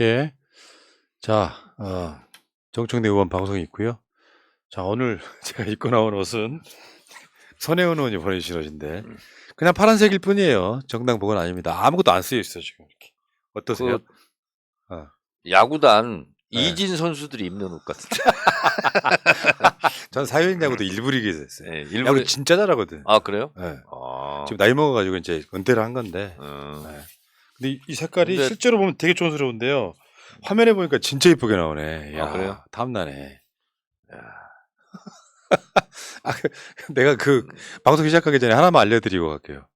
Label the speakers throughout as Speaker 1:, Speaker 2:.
Speaker 1: 예. 자, 정청래 의원 방송이 있고요. 자, 오늘 제가 입고 나온 옷은 손혜원 의원이 보내주신 옷인데 그냥 파란색일 뿐이에요. 정당 복은 아닙니다. 아무것도 안 쓰여 있어 지금 이렇게. 어떠세요?
Speaker 2: 야구단
Speaker 1: 네.
Speaker 2: 이진 선수들이 입는 옷 같은데.
Speaker 1: 전 사회인 야구도 일부 리그에서 했어요.
Speaker 2: 네,
Speaker 1: 야구 진짜 잘하거든.
Speaker 2: 아 그래요?
Speaker 1: 네.
Speaker 2: 아.
Speaker 1: 지금 나이 먹어가지고 이제 은퇴를 한 건데. 네. 근데 이 색깔이
Speaker 2: 근데...
Speaker 1: 실제로 보면 되게 촌스러운데요. 화면에 보니까 진짜 이쁘게 나오네. 야,
Speaker 2: 그래요?
Speaker 1: 탐나네. 내가 방송 시작하기 전에 하나만 알려드리고 갈게요.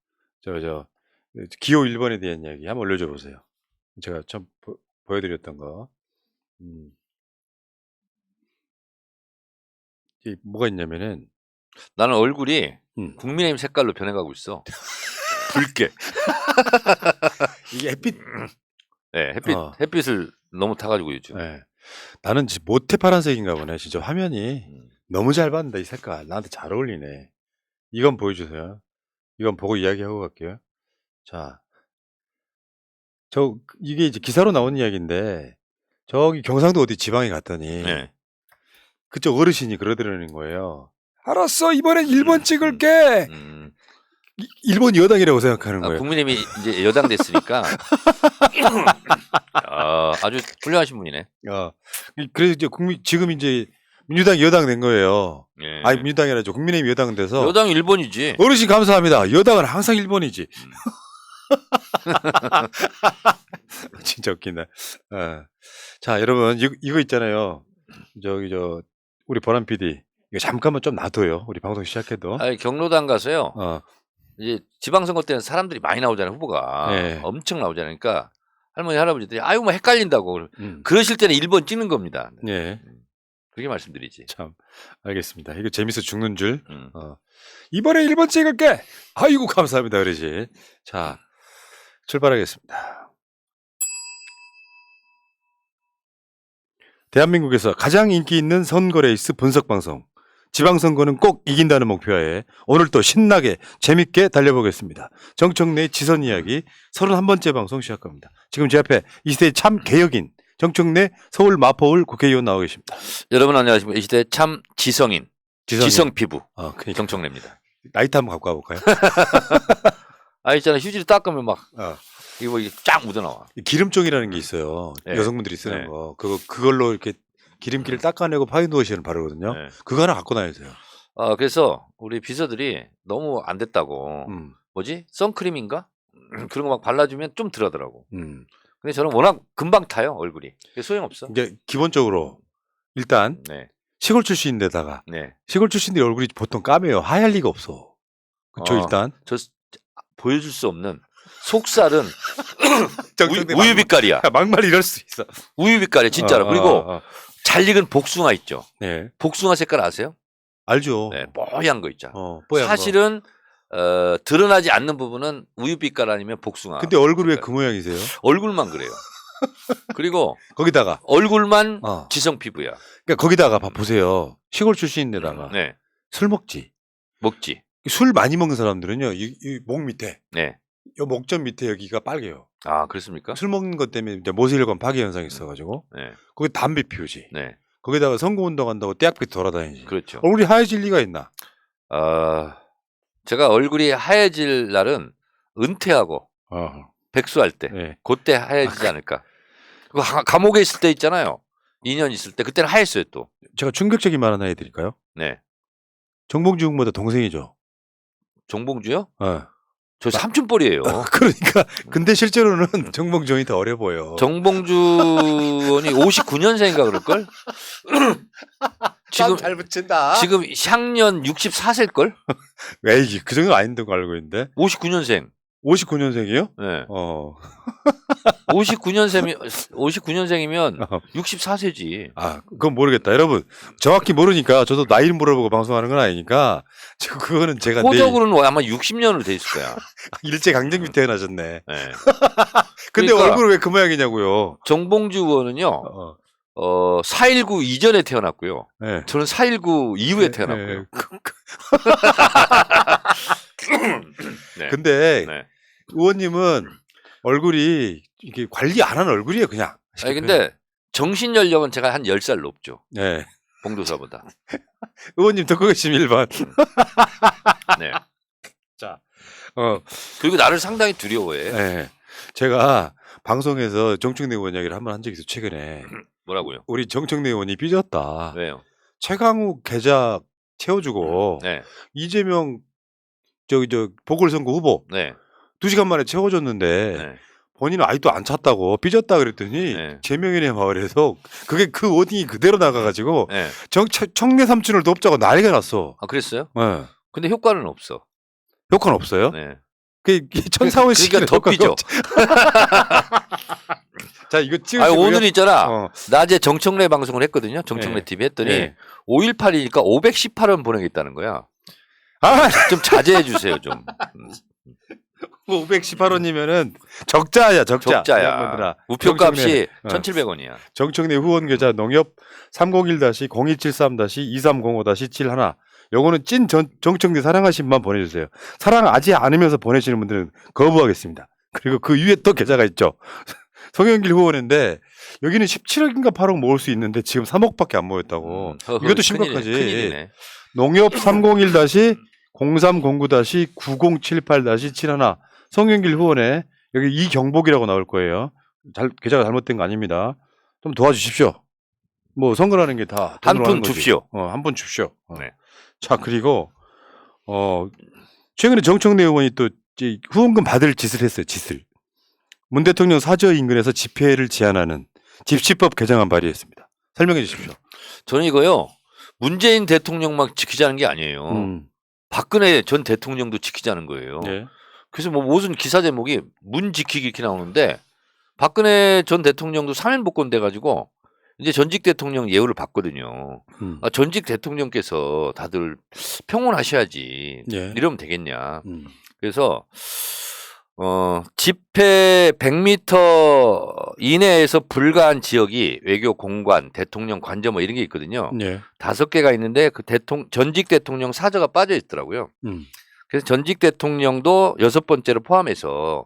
Speaker 1: 기호 1번에 대한 이야기 한번 올려줘 보세요. 제가 참 보여드렸던 거. 뭐가 있냐면은
Speaker 2: 나는 얼굴이 국민의힘 색깔로 변해가고 있어. 붉게.
Speaker 1: 이게 햇빛.
Speaker 2: 네, 햇빛을 너무 타가지고 요즘.
Speaker 1: 네. 나는 모태 파란색인가 보네. 진짜 화면이 너무 잘 받는다 이 색깔. 나한테 잘 어울리네. 이건 보여주세요. 이건 보고 이야기하고 갈게요. 자, 이게 이제 기사로 나온 이야기인데 저기 경상도 어디 지방에 갔더니
Speaker 2: 네.
Speaker 1: 그쪽 어르신이 그러더라는 거예요. 알았어, 이번엔 1번 찍을게. 1번 여당이라고 생각하는 거예요.
Speaker 2: 국민의힘이 이제 여당 됐으니까 아주 훌륭하신 분이네.
Speaker 1: 그래서 이제 지금 이제 민주당이 여당 된 거예요.
Speaker 2: 네.
Speaker 1: 아니 민주당이 아니라 국민의힘 여당 돼서
Speaker 2: 여당이 1번이지.
Speaker 1: 어르신 감사합니다. 여당은 항상 1번이지. 진짜 웃긴다. 자, 여러분 이거 있잖아요. 우리 보람 PD 이거 잠깐만 좀 놔둬요. 우리 방송 시작해도.
Speaker 2: 아니, 경로당 가서요. 이제 지방선거 때는 사람들이 많이 나오잖아요. 후보가.
Speaker 1: 네.
Speaker 2: 엄청 나오잖아요. 그러니까 할머니 할아버지들이 아유 뭐 헷갈린다고. 그러실 때는 1번 찍는 겁니다.
Speaker 1: 네.
Speaker 2: 그렇게 말씀드리지.
Speaker 1: 참 알겠습니다. 이거 재밌어 죽는 줄. 이번에 1번 찍을게. 아이고 감사합니다. 그러지. 자, 출발하겠습니다. 대한민국에서 가장 인기 있는 선거 레이스 분석 방송. 지방선거는 꼭 이긴다는 목표하에 오늘 또 신나게 재밌게 달려보겠습니다. 정청래의 지선 이야기 31번째 방송 시작합니다. 지금 제 앞에 이 시대의 참 개혁인 정청래 서울 마포울 국회의원 나와 계십니다.
Speaker 2: 여러분 안녕하십니까. 이 시대의 참 지성인 지성 피부
Speaker 1: 그러니까.
Speaker 2: 정청래입니다.
Speaker 1: 라이트 한번 갖고 와볼까요?
Speaker 2: 있잖아 휴지를 닦으면 막 이거 쫙 묻어나와.
Speaker 1: 기름종이라는 게 있어요. 네. 여성분들이 쓰는 거. 그걸로 이렇게 기름기를 닦아내고 파인드워시를 바르거든요. 네. 그거 하나 갖고 다녀야 돼요.
Speaker 2: 그래서 우리 비서들이 너무 안 됐다고 뭐지? 선크림인가? 그런 거 막 발라주면 좀 덜하더라고. 근데 저는 워낙 금방 타요 얼굴이. 소용없어.
Speaker 1: 이제 기본적으로 일단 시골 출신인데다가 시골 출신들이 얼굴이 보통 까매요. 하얄 리가 없어. 그쵸 일단.
Speaker 2: 저 보여줄 수 없는 속살은 우유 빛깔이야.
Speaker 1: 막말 이럴 수 있어.
Speaker 2: 우유 빛깔이야 진짜로. 그리고 잘 익은 복숭아 있죠.
Speaker 1: 네.
Speaker 2: 복숭아 색깔 아세요?
Speaker 1: 알죠.
Speaker 2: 네, 뽀얀 거 있잖아.
Speaker 1: 뽀얀
Speaker 2: 사실은 드러나지 않는 부분은 우유 빛깔 아니면 복숭아.
Speaker 1: 근데 얼굴 왜 그 모양이세요?
Speaker 2: 얼굴만 그래요. 그리고
Speaker 1: 거기다가
Speaker 2: 얼굴만 지성 피부야.
Speaker 1: 그러니까 거기다가 보세요. 시골 출신인데다가 술 먹지. 술 많이 먹는 사람들은요. 이 목 밑에. 이 목전 밑에 여기가 빨개요.
Speaker 2: 아 그렇습니까?
Speaker 1: 술 먹는 것 때문에 이제 모세혈관 파괴 현상이 있어가지고 거기 담배 피우지. 거기다가 선거운동 한다고 떼약볕 돌아다니지.
Speaker 2: 그렇죠.
Speaker 1: 얼굴이 하얘질 리가 있나?
Speaker 2: 제가 얼굴이 하얘질 날은 은퇴하고 백수할 때 그때 하얘지지 않을까. 그 감옥에 있을 때 있잖아요. 2년 있을 때 그때는 하얘어요 또.
Speaker 1: 제가 충격적인 말 하나 해드릴까요?
Speaker 2: 네.
Speaker 1: 정봉주 후보보다 동생이죠.
Speaker 2: 정봉주요? 저 삼촌뻘이에요.
Speaker 1: 그러니까 근데 실제로는 정봉주 의원이 더 어려 보여.
Speaker 2: 정봉주 의원이 59년생인가 그럴걸?
Speaker 1: 지금 잘 붙인다.
Speaker 2: 지금 향년 64세일걸?
Speaker 1: 에이 그 정도 아닌데 알고 있는데.
Speaker 2: 59년생.
Speaker 1: 59년생이요?
Speaker 2: 네. 59년생이면 64세지.
Speaker 1: 그건 모르겠다. 여러분, 정확히 모르니까 저도 나이를 물어보고 방송하는 건 아니니까 그거는 제가
Speaker 2: 호적으로는 아마 60년으로 돼 있을 거야.
Speaker 1: 일제 강점기 태어나셨네. 근데 그러니까 얼굴은 왜 그 모양이냐고요.
Speaker 2: 정봉주 의원은요. 4.19 이전에 태어났고요. 저는 4.19 이후에 태어났고요.
Speaker 1: 근데 의원님은 얼굴이 이게 관리 안 하는 얼굴이에요, 그냥.
Speaker 2: 아니 근데 정신 연령은 제가 한 10살 높죠.
Speaker 1: 네.
Speaker 2: 봉도사보다.
Speaker 1: 의원님 듣고 계시면 1번.
Speaker 2: 네.
Speaker 1: 자,
Speaker 2: 그리고 나를 상당히 두려워해.
Speaker 1: 네. 제가 방송에서 정청래 의원 이야기를 한번 한 적이 있어 최근에.
Speaker 2: 뭐라고요?
Speaker 1: 우리 정청래 의원이 삐졌다.
Speaker 2: 왜요?
Speaker 1: 최강욱 계좌 채워주고
Speaker 2: 네.
Speaker 1: 이재명 보궐선거 후보
Speaker 2: 네.
Speaker 1: 2시간 만에 채워줬는데
Speaker 2: 네.
Speaker 1: 본인은 아직도 안 찼다고 삐졌다 그랬더니
Speaker 2: 네.
Speaker 1: 제명인의 마을에서 그게 그 워딩이 그대로 나가가지고
Speaker 2: 네.
Speaker 1: 청내 삼촌을 돕자고 난리가 났어.
Speaker 2: 아 그랬어요?
Speaker 1: 네.
Speaker 2: 근데 효과는 없어.
Speaker 1: 효과는 없어요?
Speaker 2: 네.
Speaker 1: 그 천사원 씨
Speaker 2: 그러니까 더 삐져.
Speaker 1: 자 이거
Speaker 2: 아
Speaker 1: 찍으시고요.
Speaker 2: 오늘 있잖아.
Speaker 1: 어.
Speaker 2: 낮에 정청래 방송을 했거든요. 정청래
Speaker 1: 네.
Speaker 2: TV 했더니
Speaker 1: 네.
Speaker 2: 5.18이니까 518원 보내겠다는 거야.
Speaker 1: 아,
Speaker 2: 좀 자제해 주세요 좀.
Speaker 1: 518원이면은 적자야 적자.
Speaker 2: 적자야.
Speaker 1: 여러분들아.
Speaker 2: 우표값이
Speaker 1: 정청래,
Speaker 2: 1,700원이야.
Speaker 1: 정청래 후원 계좌 농협 301-0273-2305-71 요거는 찐 정청래 사랑하신만 보내주세요. 사랑하지 않으면서 보내시는 분들은 거부하겠습니다. 그리고 그 위에 또 계좌가 있죠. 송영길 후원인데 여기는 17억인가 8억 모을 수 있는데 지금 3억밖에 안 모였다고. 이것도 심각하지.
Speaker 2: 큰일이네.
Speaker 1: 농협 301-03공구다시-9078-71 송영길 후원에 여기 이경복이라고 나올 거예요. 계좌가 잘못된 거 아닙니다. 좀 도와주십시오. 뭐 선거라는 게 다
Speaker 2: 한 푼 줍시오.
Speaker 1: 한 푼 줍시오.
Speaker 2: 네.
Speaker 1: 자 그리고 최근에 정청래 의원이 또 이제 후원금 받을 짓을 했어요. 짓을. 문 대통령 사저 인근에서 집회를 제한하는 집시법 개정안 발의했습니다. 설명해 주십시오.
Speaker 2: 저는 이거요. 문재인 대통령만 지키자는 게 아니에요. 박근혜 전 대통령도 지키자는 거예요.
Speaker 1: 네.
Speaker 2: 그래서 뭐 무슨 기사 제목이 문 지키기 이렇게 나오는데 박근혜 전 대통령도 3일 복권 돼가지고 이제 전직 대통령 예우를 받거든요. 전직 대통령께서 다들 평온하셔야지.
Speaker 1: 예.
Speaker 2: 이러면 되겠냐. 그래서 집회 100m 이내에서 불가한 지역이 외교 공관, 대통령 관저 뭐 이런 게 있거든요.
Speaker 1: 예.
Speaker 2: 5개가 있는데 그 전직 대통령 사저가 빠져 있더라고요. 그래서 전직 대통령도 6번째로 포함해서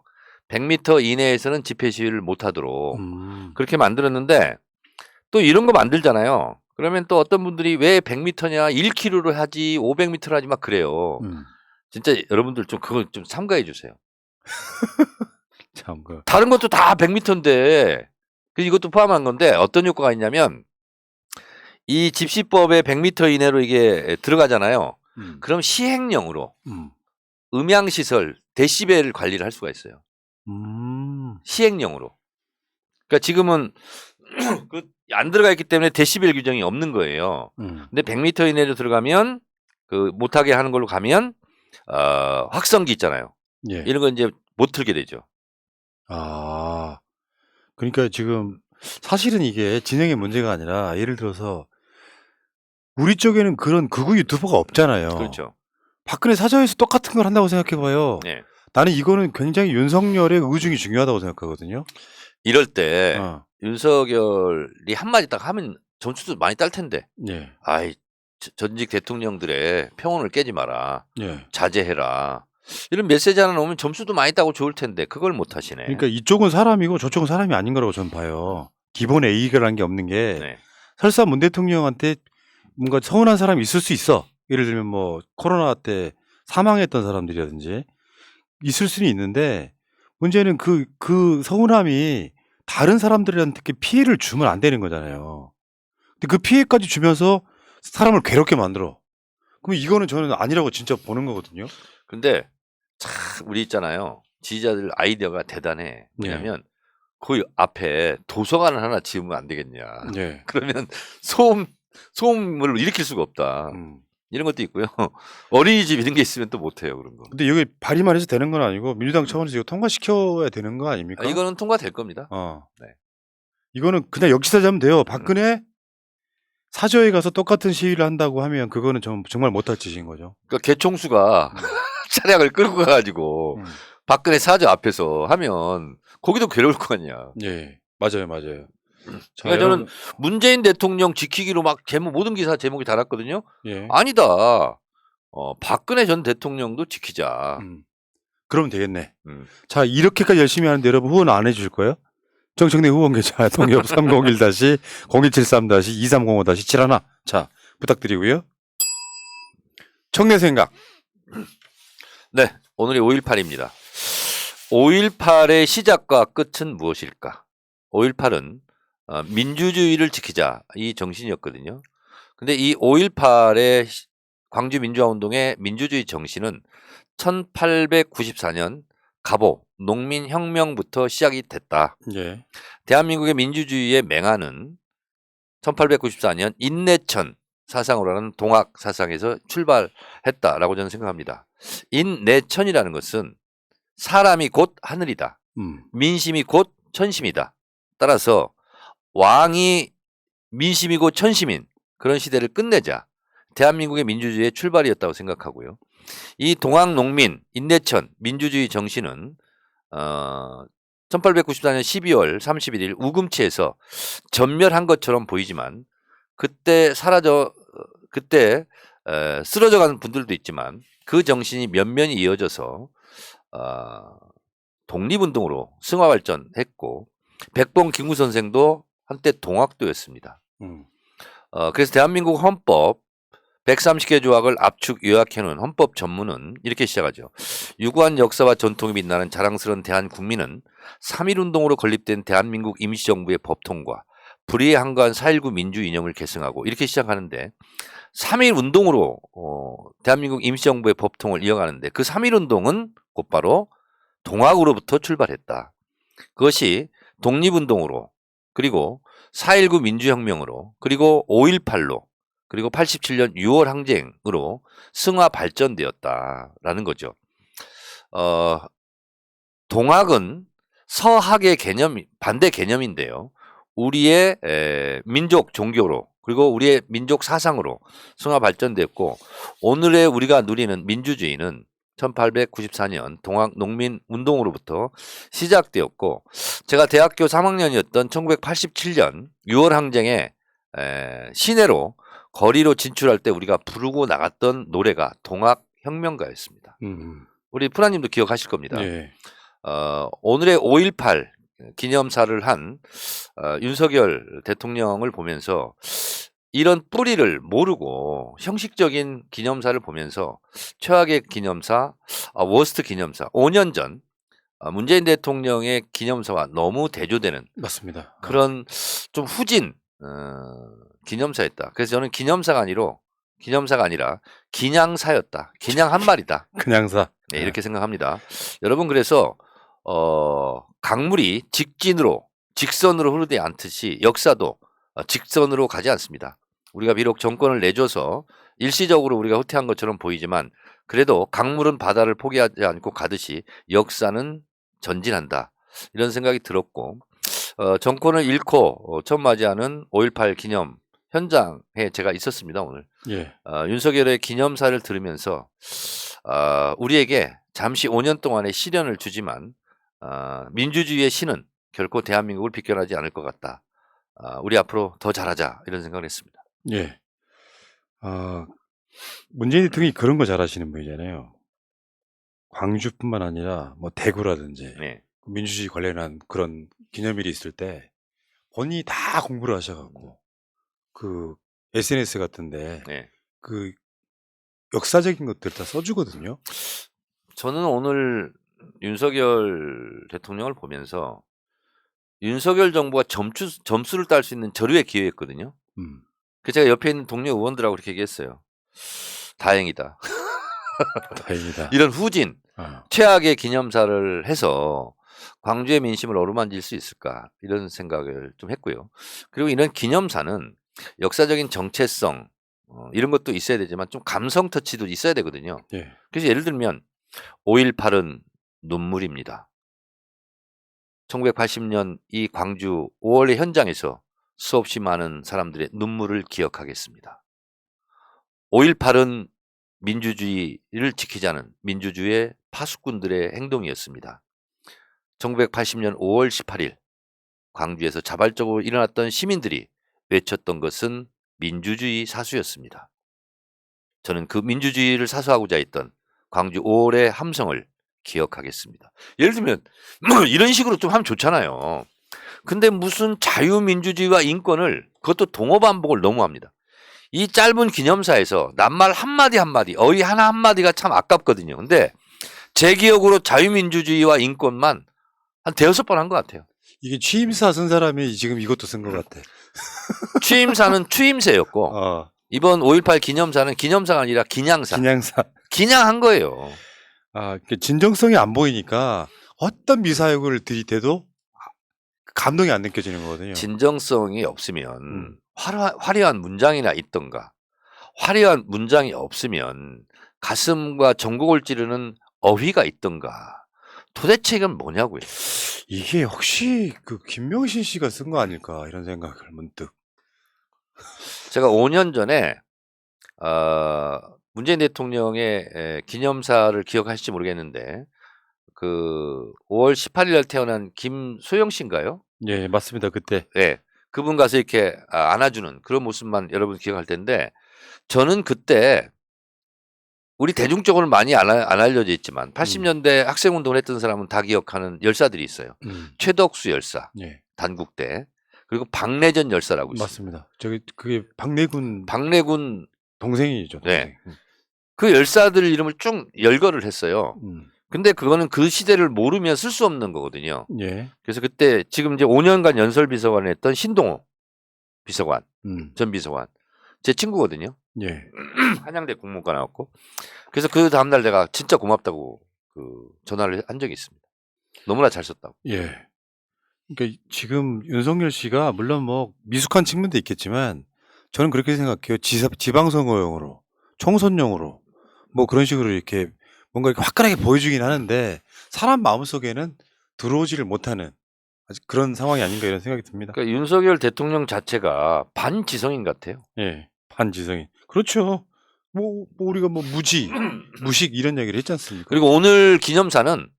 Speaker 2: 100m 이내에서는 집회 시위를 못 하도록 그렇게 만들었는데 또 이런 거 만들잖아요. 그러면 또 어떤 분들이 왜 100m냐 1km로 하지 500m로 하지 막 그래요. 진짜 여러분들 좀 그걸 좀 삼가해 주세요.
Speaker 1: 참
Speaker 2: 다른 것도 다 100m인데 이것도 포함한 건데 어떤 효과가 있냐면 이 집시법에 100m 이내로 이게 들어가잖아요. 그럼 시행령으로 음향시설 데시벨 관리를 할 수가 있어요. 시행령으로. 그러니까 지금은 안 들어가 있기 때문에 데시벨 규정이 없는 거예요. 근데 100m 이내로 들어가면 그 못하게 하는 걸로 가면 확성기 있잖아요.
Speaker 1: 예.
Speaker 2: 이런 건 이제 못 틀게 되죠.
Speaker 1: 아, 그러니까 지금 사실은 이게 진행의 문제가 아니라 예를 들어서 우리 쪽에는 그런 극우 유튜버가 없잖아요.
Speaker 2: 그렇죠.
Speaker 1: 박근혜 사저에서 똑같은 걸 한다고 생각해봐요.
Speaker 2: 네.
Speaker 1: 나는 이거는 굉장히 윤석열의 의중이 중요하다고 생각하거든요.
Speaker 2: 이럴 때 윤석열이 한마디 딱 하면 점수도 많이 딸 텐데.
Speaker 1: 예.
Speaker 2: 아이 전직 대통령들의 평온을 깨지 마라.
Speaker 1: 예.
Speaker 2: 자제해라. 이런 메시지 하나 넣으면 점수도 많이 따고 좋을 텐데 그걸 못 하시네.
Speaker 1: 그러니까 이쪽은 사람이고 저쪽은 사람이 아닌 거라고 저는 봐요. 기본 A라는 게 없는 게
Speaker 2: 네.
Speaker 1: 설사 문 대통령한테 뭔가 서운한 사람이 있을 수 있어. 예를 들면 뭐 코로나 때 사망했던 사람들이라든지 있을 수는 있는데 문제는 그 서운함이 다른 사람들한테 피해를 주면 안 되는 거잖아요. 근데 그 피해까지 주면서 사람을 괴롭게 만들어. 그럼 이거는 저는 아니라고 진짜 보는 거거든요.
Speaker 2: 근데 참 우리 있잖아요. 지지자들 아이디어가 대단해. 뭐냐면 그 앞에 도서관을 하나 지으면 안 되겠냐.
Speaker 1: 네.
Speaker 2: 그러면 소음을 일으킬 수가 없다. 이런 것도 있고요. 어린이집 이런 게 있으면 또 못해요. 그런 거.
Speaker 1: 근데 여기 발의만 해서 되는 건 아니고 민주당 차원에서 이거 통과시켜야 되는 거 아닙니까?
Speaker 2: 이거는 통과될 겁니다.
Speaker 1: 네. 이거는 그냥 역지사지하면 돼요. 박근혜 사저에 가서 똑같은 시위를 한다고 하면 그거는 정말 못할 짓인 거죠.
Speaker 2: 그러니까 개총수가 차량을 끌고 가가지고 박근혜 사저 앞에서 하면 거기도 괴로울 거 아니야.
Speaker 1: 예, 맞아요.
Speaker 2: 그러니까 저는 문재인 대통령 지키기로 막 모든 기사 제목이 달았거든요.
Speaker 1: 예.
Speaker 2: 아니다. 박근혜 전 대통령도 지키자.
Speaker 1: 그러면 되겠네. 자, 이렇게까지 열심히 하는데 여러분 후원 안 해주실 거예요? 정청래 후원 계좌 통역 301-0173-2305-71. 자, 부탁드리고요. 청내 생각.
Speaker 2: 네, 오늘이 5.18입니다. 5.18의 시작과 끝은 무엇일까? 5.18은 민주주의를 지키자 이 정신이었거든요. 근데 이 5.18의 광주 민주화운동의 민주주의 정신은 1894년 갑오 농민혁명부터 시작이 됐다.
Speaker 1: 예.
Speaker 2: 대한민국의 민주주의의 맹아는 1894년 인내천 사상으로 하는 동학 사상에서 출발했다라고 저는 생각합니다. 인내천이라는 것은 사람이 곧 하늘이다. 민심이 곧 천심이다. 따라서 왕이 민심이고 천심인 그런 시대를 끝내자. 대한민국의 민주주의의 출발이었다고 생각하고요. 이 동학농민, 인내천, 민주주의 정신은 1894년 12월 31일 우금치에서 전멸한 것처럼 보이지만 그때 쓰러져가는 분들도 있지만 그 정신이 면면이 이어져서 독립운동으로 승화발전했고 백봉 김구 선생도 한때 동학도였습니다. 그래서 대한민국 헌법 130개 조항을 압축 요약해놓은 헌법 전문은 이렇게 시작하죠. 유구한 역사와 전통이 빛나는 자랑스러운 대한국민은 3.1운동으로 건립된 대한민국 임시정부의 법통과 불의에 한가한 4.19 민주 이념을 계승하고 이렇게 시작하는데 3.1운동으로 대한민국 임시정부의 법통을 이어가는데 그 3.1운동은 곧바로 동학으로부터 출발했다. 그것이 독립운동으로 그리고 4.19 민주혁명으로 그리고 5.18로 그리고 87년 6월 항쟁으로 승화 발전되었다라는 거죠. 동학은 서학의 개념, 반대 개념인데요. 우리의 민족 종교로 그리고 우리의 민족 사상으로 승화 발전됐고 오늘의 우리가 누리는 민주주의는 1894년 동학 농민 운동으로부터 시작되었고 제가 대학교 3학년이었던 1987년 6월 항쟁에 시내로 거리로 진출할 때 우리가 부르고 나갔던 노래가 동학혁명가였습니다. 우리 푸나님도 기억하실 겁니다.
Speaker 1: 네.
Speaker 2: 오늘의 5.18 기념사를 한 윤석열 대통령을 보면서 이런 뿌리를 모르고 형식적인 기념사를 보면서 최악의 기념사, 워스트 기념사, 5년 전 문재인 대통령의 기념사와 너무 대조되는
Speaker 1: 맞습니다.
Speaker 2: 그런 좀 후진 기념사였다. 그래서 저는 기념사가 아니라 기냥사였다. 기냥 한 말이다.
Speaker 1: 그냥사.
Speaker 2: 네, 이렇게 생각합니다. 여러분 그래서 강물이 직선으로 흐르지 않듯이 역사도 직선으로 가지 않습니다. 우리가 비록 정권을 내줘서 일시적으로 우리가 후퇴한 것처럼 보이지만 그래도 강물은 바다를 포기하지 않고 가듯이 역사는 전진한다. 이런 생각이 들었고 정권을 잃고 처음 맞이하는 5.18 기념 현장에 제가 있었습니다. 오늘.
Speaker 1: 예.
Speaker 2: 윤석열의 기념사를 들으면서 우리에게 잠시 5년 동안의 시련을 주지만 민주주의의 신은 결코 대한민국을 비껴나지 않을 것 같다. 우리 앞으로 더 잘하자 이런 생각을 했습니다.
Speaker 1: 예. 문재인 대통령이 그런 거 잘하시는 분이잖아요. 광주뿐만 아니라 뭐 대구라든지
Speaker 2: 네.
Speaker 1: 민주주의 관련한 그런 기념일이 있을 때 본인이 다 공부를 하셔갖고 그 SNS 같은데
Speaker 2: 네.
Speaker 1: 그 역사적인 것들 다 써주거든요.
Speaker 2: 저는 오늘 윤석열 대통령을 보면서 윤석열 정부가 점수를 딸 수 있는 절호의 기회였거든요. 그래서 제가 옆에 있는 동료 의원들하고 그렇게 얘기했어요. 다행이다.
Speaker 1: 다행이다.
Speaker 2: 이런 후진, 최악의 기념사를 해서 광주의 민심을 어루만질 수 있을까 이런 생각을 좀 했고요. 그리고 이런 기념사는 역사적인 정체성 이런 것도 있어야 되지만 좀 감성 터치도 있어야 되거든요.
Speaker 1: 예.
Speaker 2: 그래서 예를 들면 5.18은 눈물입니다. 1980년 이 광주 5월의 현장에서 수없이 많은 사람들의 눈물을 기억하겠습니다. 5.18은 민주주의를 지키자는 민주주의의 파수꾼들의 행동이었습니다. 1980년 5월 18일 광주에서 자발적으로 일어났던 시민들이 외쳤던 것은 민주주의 사수였습니다. 저는 그 민주주의를 사수하고자 했던 광주 5월의 함성을 기억하겠습니다. 예를 들면 이런 식으로 좀 하면 좋잖아요. 근데 무슨 자유민주주의와 인권을 그것도 동어반복을 너무 합니다. 이 짧은 기념사에서 낱말 한마디 한마디 어휘 하나 한마디가 참 아깝거든요. 근데 제 기억으로 자유민주주의와 인권만 한 대여섯 번 한 것 같아요.
Speaker 1: 이게 취임사 쓴 사람이 지금 이것도 쓴 것 같아.
Speaker 2: 취임사는 취임새였고 이번 5.18 기념사는 기념사가 아니라 기냥사.
Speaker 1: 기냥사.
Speaker 2: 기냥한 거예요.
Speaker 1: 진정성이 안 보이니까 어떤 미사역을 들이대도 감동이 안 느껴지는 거거든요.
Speaker 2: 진정성이 없으면 화려한 문장이나 있던가 화려한 문장이 없으면 가슴과 전곡을 찌르는 어휘가 있던가 도대체 이건 뭐냐고요.
Speaker 1: 이게 혹시 그 김명신 씨가 쓴 거 아닐까 이런 생각을 문득.
Speaker 2: 제가 5년 전에 문재인 대통령의 기념사를 기억하실지 모르겠는데 그 5월 18일 날 태어난 김소영 씨인가요?
Speaker 1: 예, 맞습니다. 그때.
Speaker 2: 네. 그분 가서 이렇게 안아주는 그런 모습만 여러분 기억할 텐데 저는 그때 우리 대중적으로 많이 안 알려져 있지만 80년대 학생운동을 했던 사람은 다 기억하는 열사들이 있어요. 최덕수 열사,
Speaker 1: 예.
Speaker 2: 단국대, 그리고 박내전 열사라고 있습니다.
Speaker 1: 맞습니다. 그게 박내군 동생이죠. 동생.
Speaker 2: 네. 그 열사들 이름을 쭉 열거를 했어요. 근데 그거는 그 시대를 모르면 쓸 수 없는 거거든요.
Speaker 1: 예.
Speaker 2: 그래서 그때 지금 이제 5년간 연설 비서관을 했던 신동호 비서관, 전 비서관, 제 친구거든요.
Speaker 1: 예.
Speaker 2: 한양대 국문과 나왔고. 그래서 그 다음날 내가 진짜 고맙다고 그 전화를 한 적이 있습니다. 너무나 잘 썼다고.
Speaker 1: 예. 그러니까 지금 윤석열 씨가 물론 뭐 미숙한 측면도 있겠지만 저는 그렇게 생각해요. 지방선거용으로, 총선용으로 뭐 그런 식으로 이렇게 뭔가 이렇게 화끈하게 보여주긴 하는데 사람 마음속에는 들어오지를 못하는 아직 그런 상황이 아닌가 이런 생각이 듭니다.
Speaker 2: 그러니까 윤석열 대통령 자체가 반지성인 같아요.
Speaker 1: 예, 반지성인. 그렇죠. 뭐 우리가 뭐 무식 이런 얘기를 했지 않습니까?
Speaker 2: 그리고 오늘 기념사는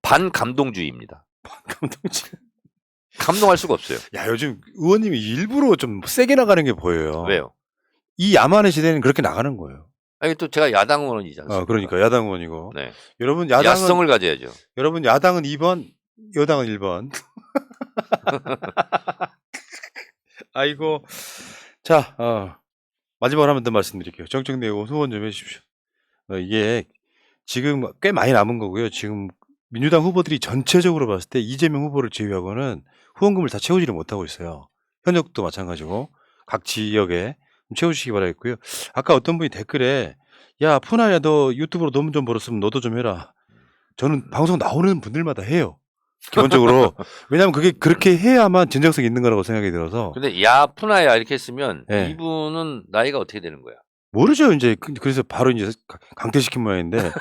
Speaker 2: 반감동주의입니다.
Speaker 1: 감동지.
Speaker 2: 감동할 수가 없어요.
Speaker 1: 야, 요즘 의원님이 일부러 좀 세게 나가는 게 보여요.
Speaker 2: 왜요?
Speaker 1: 이 야만의 시대는 그렇게 나가는 거예요.
Speaker 2: 아니 또 제가 야당 의원이지 않습니까?
Speaker 1: 그러니까 야당 의원이고.
Speaker 2: 네.
Speaker 1: 여러분
Speaker 2: 야성을 가져야죠.
Speaker 1: 여러분 야당은 2번, 여당은 1번. 아이고. 자, 마지막으로 한 번 더 말씀드릴게요. 정청래 의원 후원 좀 해주십시오. 이게 지금 꽤 많이 남은 거고요. 지금 민주당 후보들이 전체적으로 봤을 때 이재명 후보를 제외하고는 후원금을 다 채우지를 못하고 있어요. 현역도 마찬가지고 각 지역에 좀 채워주시기 바라겠고요. 아까 어떤 분이 댓글에 야 푸나야 너 유튜브로 돈 좀 벌었으면 너도 좀 해라. 저는 방송 나오는 분들마다 해요. 기본적으로. 왜냐하면 그게 그렇게 해야만 진정성이 있는 거라고 생각이 들어서.
Speaker 2: 근데 야 푸나야 이렇게 했으면
Speaker 1: 네.
Speaker 2: 이분은 나이가 어떻게 되는 거야?
Speaker 1: 모르죠. 이제 그래서 바로 이제 강퇴시킨 모양인데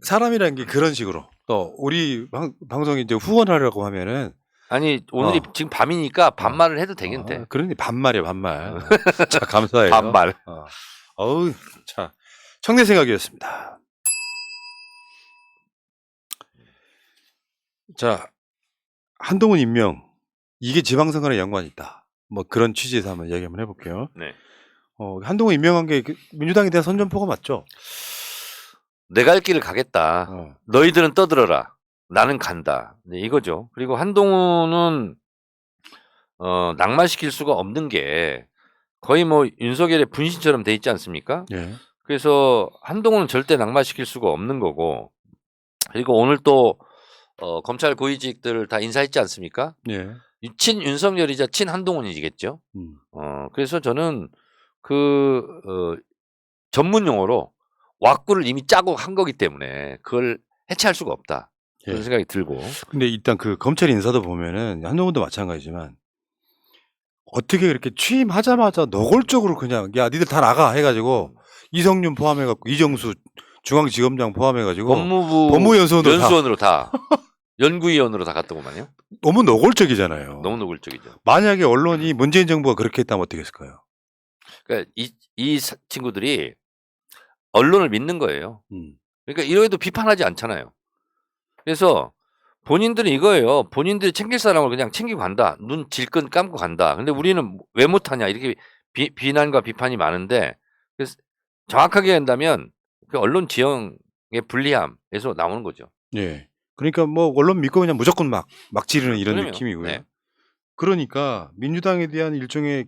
Speaker 1: 사람이라는 게 그런 식으로 또 우리 방송이 이제 후원하려고 하면은
Speaker 2: 아니 오늘이 지금 밤이니까 반말을 해도 되겠대.
Speaker 1: 그러니 반말이야 반말. 자 감사해요.
Speaker 2: 반말.
Speaker 1: 어우 자 청내 생각이었습니다. 자 한동훈 임명 이게 지방선거랑 연관이 있다. 뭐 그런 취지에서 한번 이야기 한번 해볼게요.
Speaker 2: 네.
Speaker 1: 한동훈 임명한 게 민주당에 대한 선전포가 맞죠?
Speaker 2: 내 갈 길을 가겠다. 너희들은 떠들어라. 나는 간다. 네, 이거죠. 그리고 한동훈은 낙마시킬 수가 없는 게 거의 뭐 윤석열의 분신처럼 돼 있지 않습니까?
Speaker 1: 예.
Speaker 2: 그래서 한동훈은 절대 낙마시킬 수가 없는 거고 그리고 오늘 또 검찰 고위직들을 다 인사했지 않습니까?
Speaker 1: 예.
Speaker 2: 친 윤석열이자 친 한동훈이겠죠. 그래서 저는 전문 용어로 왁구를 이미 짜고 한 거기 때문에 그걸 해체할 수가 없다. 그런 생각이 들고.
Speaker 1: 근데 일단 그 검찰 인사도 보면은 한동훈도 마찬가지지만 어떻게 그렇게 취임하자마자 노골적으로 그냥 야 니들 다 나가 해가지고 이성윤 포함해갖고 이정수 중앙지검장 포함해가지고
Speaker 2: 법무연수원으로 다 연구위원으로 다 갔더구만요.
Speaker 1: 너무 노골적이잖아요.
Speaker 2: 너무 노골적이죠.
Speaker 1: 만약에 언론이 문재인 정부가 그렇게 했다면 어떻게 했을까요?
Speaker 2: 그러니까 이 친구들이 언론을 믿는 거예요. 그러니까 이러해도 비판하지 않잖아요. 그래서 본인들은 이거예요. 본인들이 챙길 사람을 그냥 챙기고 간다. 눈 질끈 감고 간다. 근데 우리는 왜 못하냐 이렇게 비난과 비판이 많은데 그래서 정확하게 한다면 그 언론 지형의 불리함에서 나오는 거죠.
Speaker 1: 예. 그러니까 뭐 언론 믿고 그냥 무조건 막 지르는 이런
Speaker 2: 그럼요.
Speaker 1: 느낌이고요.
Speaker 2: 네.
Speaker 1: 그러니까 민주당에 대한 일종의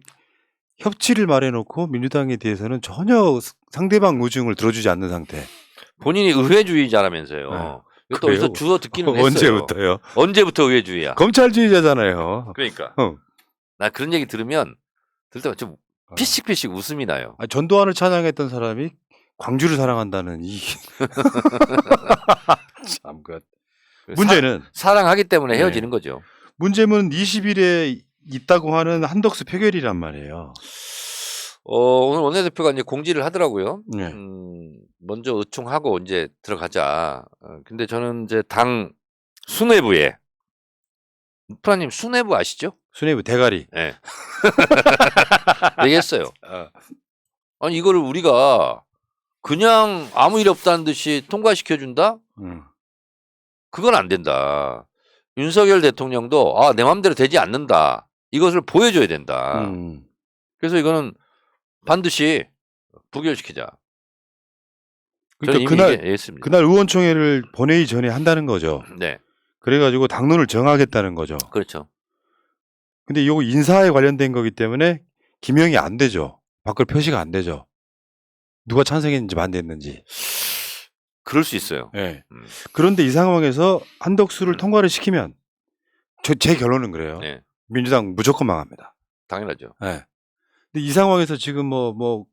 Speaker 1: 협치를 말해놓고 민주당에 대해서는 전혀 상대방 의중을 들어주지 않는 상태.
Speaker 2: 본인이 의회주의자라면서요.
Speaker 1: 네.
Speaker 2: 이것도 어디서
Speaker 1: 그래요?
Speaker 2: 주워 듣기는 했어요.
Speaker 1: 언제부터요?
Speaker 2: 언제부터 의회주의야?
Speaker 1: 검찰주의자잖아요.
Speaker 2: 그러니까
Speaker 1: 어.
Speaker 2: 나 그런 얘기 들을 때마다 좀 피식피식 웃음이 나요.
Speaker 1: 아, 전두환을 찬양했던 사람이 광주를 사랑한다는 이 참 그. 문제는
Speaker 2: 사랑하기 때문에
Speaker 1: 네.
Speaker 2: 헤어지는 거죠.
Speaker 1: 문제는 20일에 있다고 하는 한덕수 표결이란 말이에요.
Speaker 2: 오늘 원내대표가 이제 공지를 하더라고요.
Speaker 1: 네.
Speaker 2: 먼저 의총하고 이제 들어가자. 근데 저는 이제 당 수뇌부에 프라님 수뇌부 아시죠?
Speaker 1: 수뇌부 대가리.
Speaker 2: 네. 얘기했어요. 아니 이거를 우리가 그냥 아무 일 없다는 듯이 통과시켜준다? 그건 안 된다. 윤석열 대통령도 내 마음대로 되지 않는다. 이것을 보여줘야 된다. 그래서 이거는 반드시 부결시키자.
Speaker 1: 그러니까 그날 의원총회를 보내기 전에 한다는 거죠.
Speaker 2: 네.
Speaker 1: 그래가지고 당론을 정하겠다는 거죠.
Speaker 2: 그렇죠.
Speaker 1: 근데 이거 인사에 관련된 거기 때문에 기명이 안 되죠. 밖을 표시가 안 되죠. 누가 찬성했는지 반대했는지.
Speaker 2: 그럴 수 있어요.
Speaker 1: 네. 그런데 이 상황에서 한덕수를 통과를 시키면 제 결론은 그래요.
Speaker 2: 네.
Speaker 1: 민주당 무조건 망합니다.
Speaker 2: 당연하죠.
Speaker 1: 네. 근데 이 상황에서 지금 뭐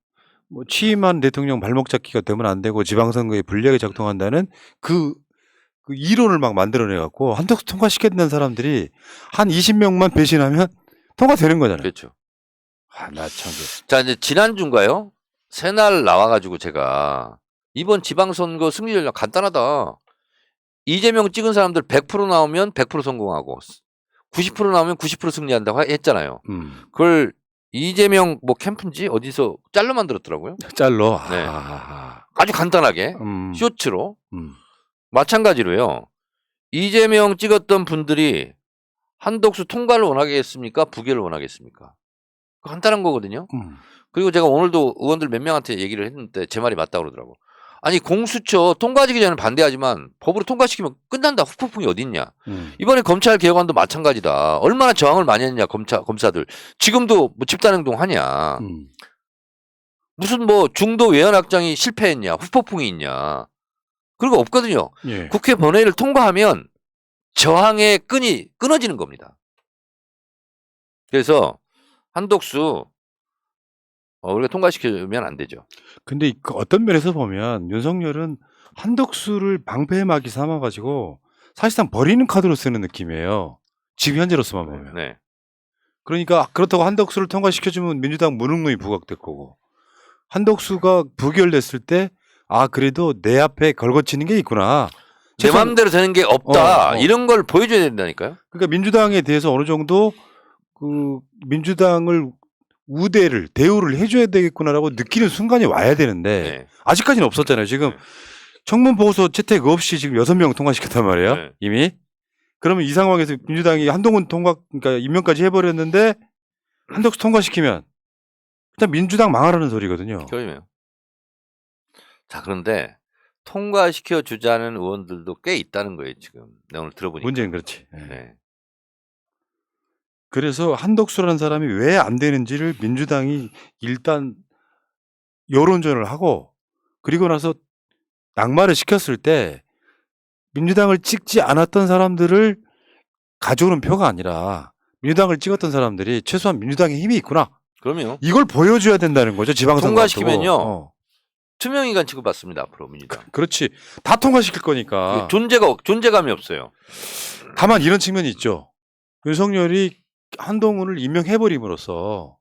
Speaker 1: 취임한 대통령 발목 잡기가 되면 안 되고 지방선거에 불리하게 작동한다는 그 이론을 막 만들어내갖고 한덕수 통과시켰다는 사람들이 한 20명만 배신하면 통과되는 거잖아요.
Speaker 2: 그렇죠.
Speaker 1: 나 참.
Speaker 2: 자, 이제 지난주인가요? 새날 나와가지고 제가 이번 지방선거 승리 전략 간단하다. 이재명 찍은 사람들 100% 나오면 100% 성공하고 90% 나오면 90% 승리한다고 했잖아요. 그걸 이재명 뭐 캠프인지 어디서 짤로 만들었더라고요.
Speaker 1: 짤로.
Speaker 2: 네. 아주 간단하게 쇼츠로. 마찬가지로요. 이재명 찍었던 분들이 한덕수 통과를 원하겠습니까? 부결을 원하겠습니까? 간단한 거거든요. 그리고 제가 오늘도 의원들 몇 명한테 얘기를 했는데 제 말이 맞다고 그러더라고. 아니 공수처 통과지기 전에 반대하지만 법으로 통과시키면 끝난다. 후폭풍이 어딨냐. 이번에 검찰 개혁안도 마찬가지다. 얼마나 저항을 많이 했냐 검사들. 지금도 뭐 집단행동 하냐. 무슨 뭐 중도 외연 확장이 실패했냐. 후폭풍이 있냐. 그런 거 없거든요.
Speaker 1: 예.
Speaker 2: 국회 본회의를 통과하면 저항의 끈이 끊어지는 겁니다. 그래서 한덕수 우리가 통과시키면 안 되죠.
Speaker 1: 근데 그 어떤 면에서 보면 윤석열은 한덕수를 방패막이 삼아가지고 사실상 버리는 카드로 쓰는 느낌이에요. 지금 현재로서만 보면.
Speaker 2: 네.
Speaker 1: 그러니까 그렇다고 한덕수를 통과시켜주면 민주당 무능론이 부각될 거고 한덕수가 부결됐을 때 그래도 내 앞에 걸거치는 게 있구나.
Speaker 2: 내 마음대로 되는 게 없다. 이런 걸 보여줘야 된다니까요.
Speaker 1: 그러니까 민주당에 대해서 어느 정도 그 민주당을 대우를 해줘야 되겠구나라고 느끼는 순간이 와야 되는데
Speaker 2: 네.
Speaker 1: 아직까지는 없었잖아요. 지금 청문 보고서 채택 없이 지금 6명 통과시켰단 말이에요.
Speaker 2: 네.
Speaker 1: 이미. 그러면 이 상황에서 민주당이 한동훈 그러니까 임명까지 해버렸는데 한덕수 통과시키면 일단 민주당 망하라는 소리거든요.
Speaker 2: 그러네요. 자, 그런데 통과시켜 주자는 의원들도 꽤 있다는 거예요. 지금 내가 오늘 들어보니까.
Speaker 1: 문제는 그렇지.
Speaker 2: 네.
Speaker 1: 그래서 한덕수라는 사람이 왜 안 되는지를 민주당이 일단 여론전을 하고 그리고 나서 낙마를 시켰을 때 민주당을 찍지 않았던 사람들을 가져오는 표가 아니라 민주당을 찍었던 사람들이 최소한 민주당에 힘이 있구나.
Speaker 2: 그럼요.
Speaker 1: 이걸 보여줘야 된다는 거죠. 지방선거
Speaker 2: 통과시키면요. 투명인간 취급받습니다. 앞으로 민주당.
Speaker 1: 그렇지. 다 통과시킬 거니까.
Speaker 2: 존재감이 없어요.
Speaker 1: 다만 이런 측면이 있죠. 윤석열이 한동훈을 임명해버림으로써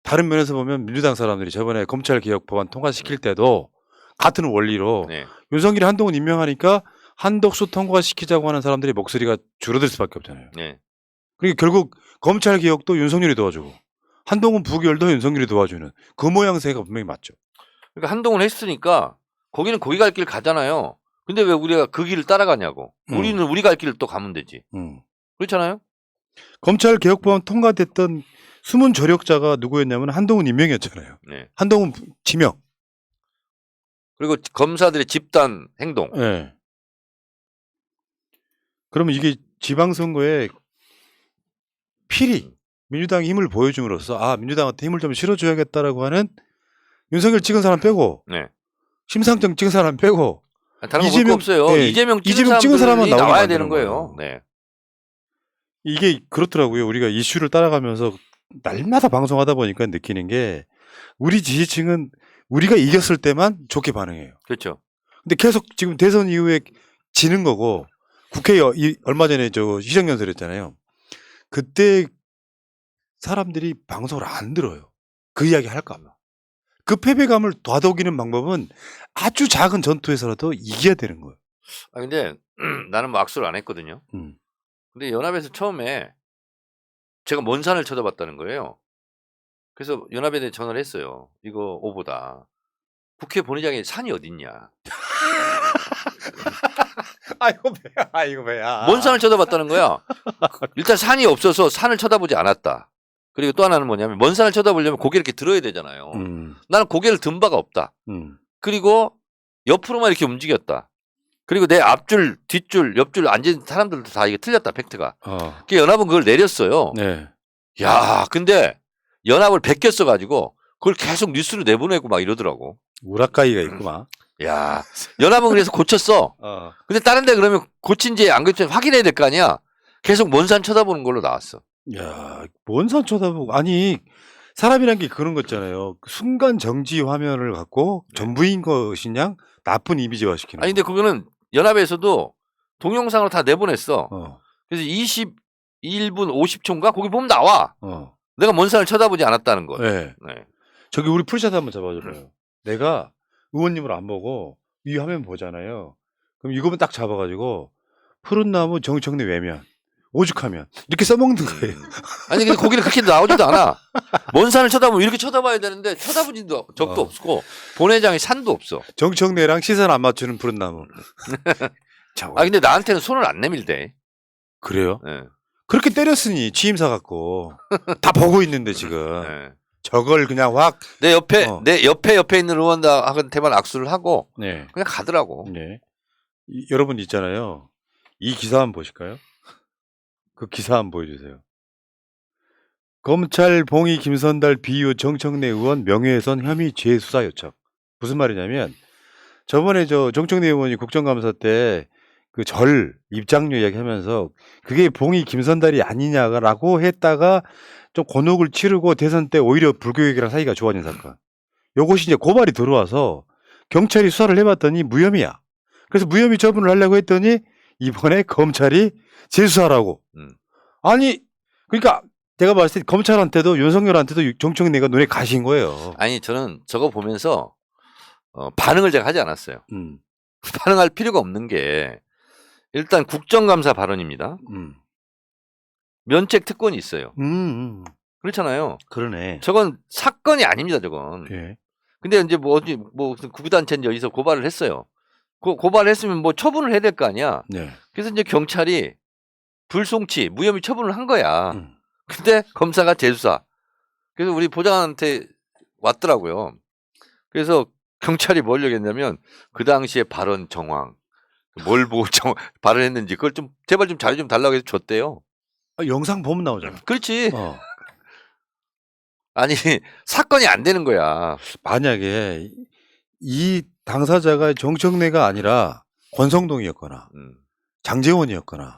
Speaker 1: 다른 면에서 보면 민주당 사람들이 저번에 검찰개혁 법안 통과시킬 때도 같은 원리로
Speaker 2: 네.
Speaker 1: 윤석열이 한동훈 임명하니까 한덕수 통과시키자고 하는 사람들의 목소리가 줄어들 수밖에 없잖아요.
Speaker 2: 네.
Speaker 1: 그러니까 결국 검찰개혁도 윤석열이 도와주고 한동훈 부결도 윤석열이 도와주는 그 모양새가 분명히 맞죠.
Speaker 2: 그러니까 한동훈 했으니까 거기는 거기 갈 길 가잖아요. 근데 왜 우리가 그 길을 따라가냐고. 우리는 우리 갈 길을 또 가면 되지. 그렇잖아요.
Speaker 1: 검찰개혁법안 통과됐던 숨은 저력자가 누구였냐면 한동훈 임명이었잖아요.
Speaker 2: 네.
Speaker 1: 한동훈 지명.
Speaker 2: 그리고 검사들의 집단 행동.
Speaker 1: 네. 그러면 이게 지방선거에 필히 민주당이 힘을 보여줌으로써 아 민주당한테 힘을 좀 실어줘야겠다라고 하는 윤석열 찍은 사람 빼고
Speaker 2: 네.
Speaker 1: 심상정 찍은 사람 빼고
Speaker 2: 다른 거 볼 거 없어요.
Speaker 1: 예,
Speaker 2: 이재명
Speaker 1: 찍은 사람은
Speaker 2: 나와야 되는 거예요. 네.
Speaker 1: 이게 그렇더라고요. 우리가 이슈를 따라가면서 날마다 방송하다 보니까 느끼는 게 우리 지지층은 우리가 이겼을 때만 좋게 반응해요.
Speaker 2: 그렇죠.
Speaker 1: 근데 계속 지금 대선 이후에 지는 거고 국회에 얼마 전에 저 시정연설 했잖아요. 그때 사람들이 방송을 안 들어요. 그 이야기 할까 봐. 그 패배감을 다독이는 방법은 아주 작은 전투에서라도 이겨야 되는 거예요.
Speaker 2: 아 근데 나는 뭐 악수를 안 했거든요. 근데 연합에서 처음에 제가 먼 산을 쳐다봤다는 거예요. 그래서 연합에 대해 전화를 했어요. 이거 오보다. 국회 본회의장에 산이 어딨냐.
Speaker 1: 아이고 배야.
Speaker 2: 먼 산을 쳐다봤다는 거야. 일단 산이 없어서 산을 쳐다보지 않았다. 그리고 또 하나는 뭐냐면 먼 산을 쳐다보려면 고개를 이렇게 들어야 되잖아요. 나는 고개를 든 바가 없다. 그리고 옆으로만 이렇게 움직였다. 그리고 내 앞줄, 뒷줄, 옆줄 앉은 사람들도 다 이게 틀렸다, 팩트가. 그 연합은 그걸 내렸어요.
Speaker 1: 네.
Speaker 2: 야, 근데 연합을 베꼈어가지고 그걸 계속 뉴스로 내보내고 막 이러더라고.
Speaker 1: 우라카이가 있구만.
Speaker 2: 야, 연합은 그래서 고쳤어. 근데 다른 데 그러면 고친지 안 고친지 확인해야 될 거 아니야? 계속 먼 산 쳐다보는 걸로 나왔어.
Speaker 1: 야, 먼 산 쳐다보고. 아니, 사람이란 게 그런 거 있잖아요. 순간 정지 화면을 갖고 전부인 것이냐 나쁜 이미지화 시키는
Speaker 2: 아니, 근데 그거는 연합에서도 동영상으로 다 내보냈어.
Speaker 1: 거.
Speaker 2: 그래서 21분 50초인가? 거기 보면 나와. 내가 먼 산을 쳐다보지 않았다는 거.
Speaker 1: 네.
Speaker 2: 네.
Speaker 1: 저기 우리 풀샷 한번 잡아줘봐요. 내가 의원님을 안 보고 이 화면 보잖아요. 그럼 이거만 딱 잡아가지고 푸른 나무 정청래 외면 오죽하면 이렇게 써먹는 거예요.
Speaker 2: 아니 근데 거기는 그렇게 나오지도 않아. 먼 산을 쳐다보면 이렇게 쳐다봐야 되는데 쳐다보진 적도 없고 본회장에 산도 없어.
Speaker 1: 정청래랑 시선 안 맞추는 푸른 나무.
Speaker 2: 아 근데 나한테는 손을 안 내밀대.
Speaker 1: 그래요?
Speaker 2: 네.
Speaker 1: 그렇게 때렸으니 취임사 갖고 다 보고 있는데 지금
Speaker 2: 네.
Speaker 1: 저걸 그냥 확
Speaker 2: 내 옆에 있는 의원들한테만 악수를 하고
Speaker 1: 네.
Speaker 2: 그냥 가더라고.
Speaker 1: 네. 여러분 있잖아요. 이 기사 한번 보실까요? 그 기사 한번 보여주세요. 검찰 봉의 김선달 비유 정청래 의원 명예훼손 혐의 재수사 요청. 무슨 말이냐면 저번에 저 정청래 의원이 국정감사 때 그 절 입장료 이야기하면서 그게 봉의 김선달이 아니냐라고 했다가 좀 곤혹을 치르고 대선 때 오히려 불교육이랑 사이가 좋아진 사건. 요것이 이제 고발이 들어와서 경찰이 수사를 해봤더니 무혐의야. 그래서 무혐의 처분을 하려고 했더니 이번에 검찰이 재수사라고. 아니 그러니까 제가 봤을 때 검찰한테도 윤석열한테도 정청래가 눈에 가신 거예요.
Speaker 2: 아니 저는 저거 보면서 반응을 제가 하지 않았어요. 반응할 필요가 없는 게 일단 국정감사 발언입니다. 면책 특권이 있어요. 그렇잖아요.
Speaker 1: 그러네.
Speaker 2: 저건 사건이 아닙니다. 저건.
Speaker 1: 예.
Speaker 2: 근데 이제 뭐 어디 뭐 구단체인지 어디서 고발을 했어요. 고발을 했으면 뭐 처분을 해야 될 거 아니야.
Speaker 1: 네.
Speaker 2: 그래서 이제 경찰이 불송치 무혐의 처분을 한 거야. 근데 검사가 재수사. 그래서 우리 보좌관한테 왔더라고요. 그래서 경찰이 뭘 얘기했냐면 그 당시에 발언 정황 뭘 보고 발언했는지 그걸 좀 제발 좀 자료 좀 달라고 해서 줬대요.
Speaker 1: 아, 영상 보면 나오잖아.
Speaker 2: 그렇지. 아니 사건이 안 되는 거야.
Speaker 1: 만약에 이 당사자가 정청래가 아니라 권성동이었거나 장제원이었거나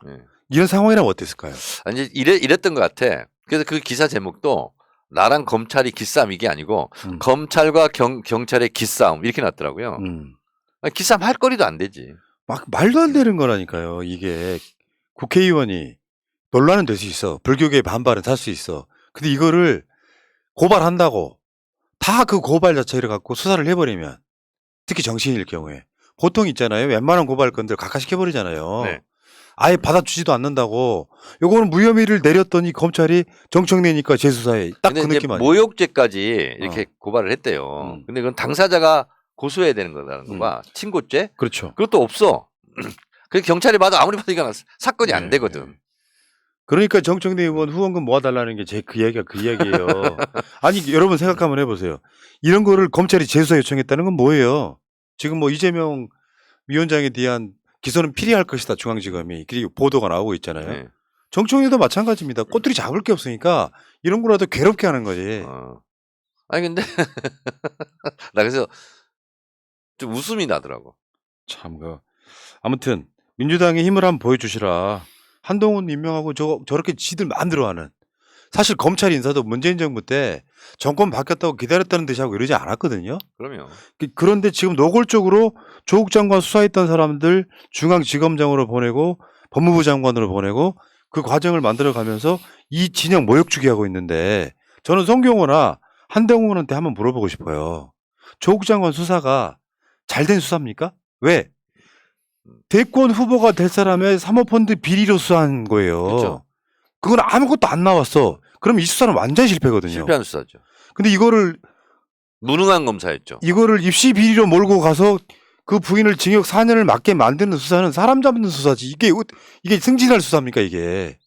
Speaker 1: 이런 상황이라면 어땠을까요?
Speaker 2: 아니 이랬던 것 같아. 그래서 그 기사 제목도 나랑 검찰이 기싸움 이게 아니고 검찰과 경찰의 기싸움 이렇게 났더라고요. 아니, 기싸움 할 거리도 안 되지.
Speaker 1: 막 말도 안 되는 거라니까요. 이게 국회의원이 논란은 될 수 있어. 불교계의 반발은 살 수 있어. 근데 이거를 고발한다고 다 그 고발 자체를 갖고 수사를 해버리면 특히 정치인일 경우에 보통 있잖아요. 웬만한 고발 건들 각하시켜버리잖아요.
Speaker 2: 네.
Speaker 1: 아예 받아주지도 않는다고. 요거는 무혐의를 내렸더니 검찰이 정청래니까 재수사에 딱 그 느낌 아니에요.
Speaker 2: 모욕죄까지 이렇게 고발을 했대요. 근데 그건 당사자가 고소해야 되는 거라는 거가 친고죄?
Speaker 1: 그렇죠.
Speaker 2: 그것도 없어. 그 경찰이 봐도 아무리 봐도 이건 사건이 안 되거든.
Speaker 1: 그러니까 정청래 의원 후원금 모아달라는 게 제 그 이야기가 그 이야기예요. 아니 여러분 생각 한번 해보세요. 이런 거를 검찰이 재수사 요청했다는 건 뭐예요? 지금 뭐 이재명 위원장에 대한 기소는 필요할 것이다 중앙지검이 그리고 보도가 나오고 있잖아요.
Speaker 2: 네.
Speaker 1: 정청래도 마찬가지입니다. 꼬투리 잡을 게 없으니까 이런 거라도 괴롭게 하는 거지.
Speaker 2: 아니 근데 나 그래서 좀 웃음이 나더라고.
Speaker 1: 참 아무튼 민주당의 힘을 한번 보여주시라. 한동훈 임명하고 저렇게 지들 마음대로 하는. 사실 검찰 인사도 문재인 정부 때 정권 바뀌었다고 기다렸다는 듯이 하고 이러지 않았거든요.
Speaker 2: 그럼요.
Speaker 1: 그런데 지금 노골적으로 조국 장관 수사했던 사람들 중앙지검장으로 보내고 법무부 장관으로 보내고 그 과정을 만들어가면서 이 진영 모욕주기 하고 있는데 저는 송경호나 한동훈한테 한번 물어보고 싶어요. 조국 장관 수사가 잘된 수사입니까? 왜? 대권 후보가 될 사람의 사모펀드 비리로 수사한 거예요.
Speaker 2: 그렇죠.
Speaker 1: 그건 아무것도 안 나왔어. 그럼 이 수사는 완전 실패거든요.
Speaker 2: 실패한 수사죠.
Speaker 1: 근데 이거를
Speaker 2: 무능한 검사였죠.
Speaker 1: 이거를 입시 비리로 몰고 가서 그 부인을 징역 4년을 맞게 만드는 수사는 사람 잡는 수사지. 이게 승진할 수사입니까 이게.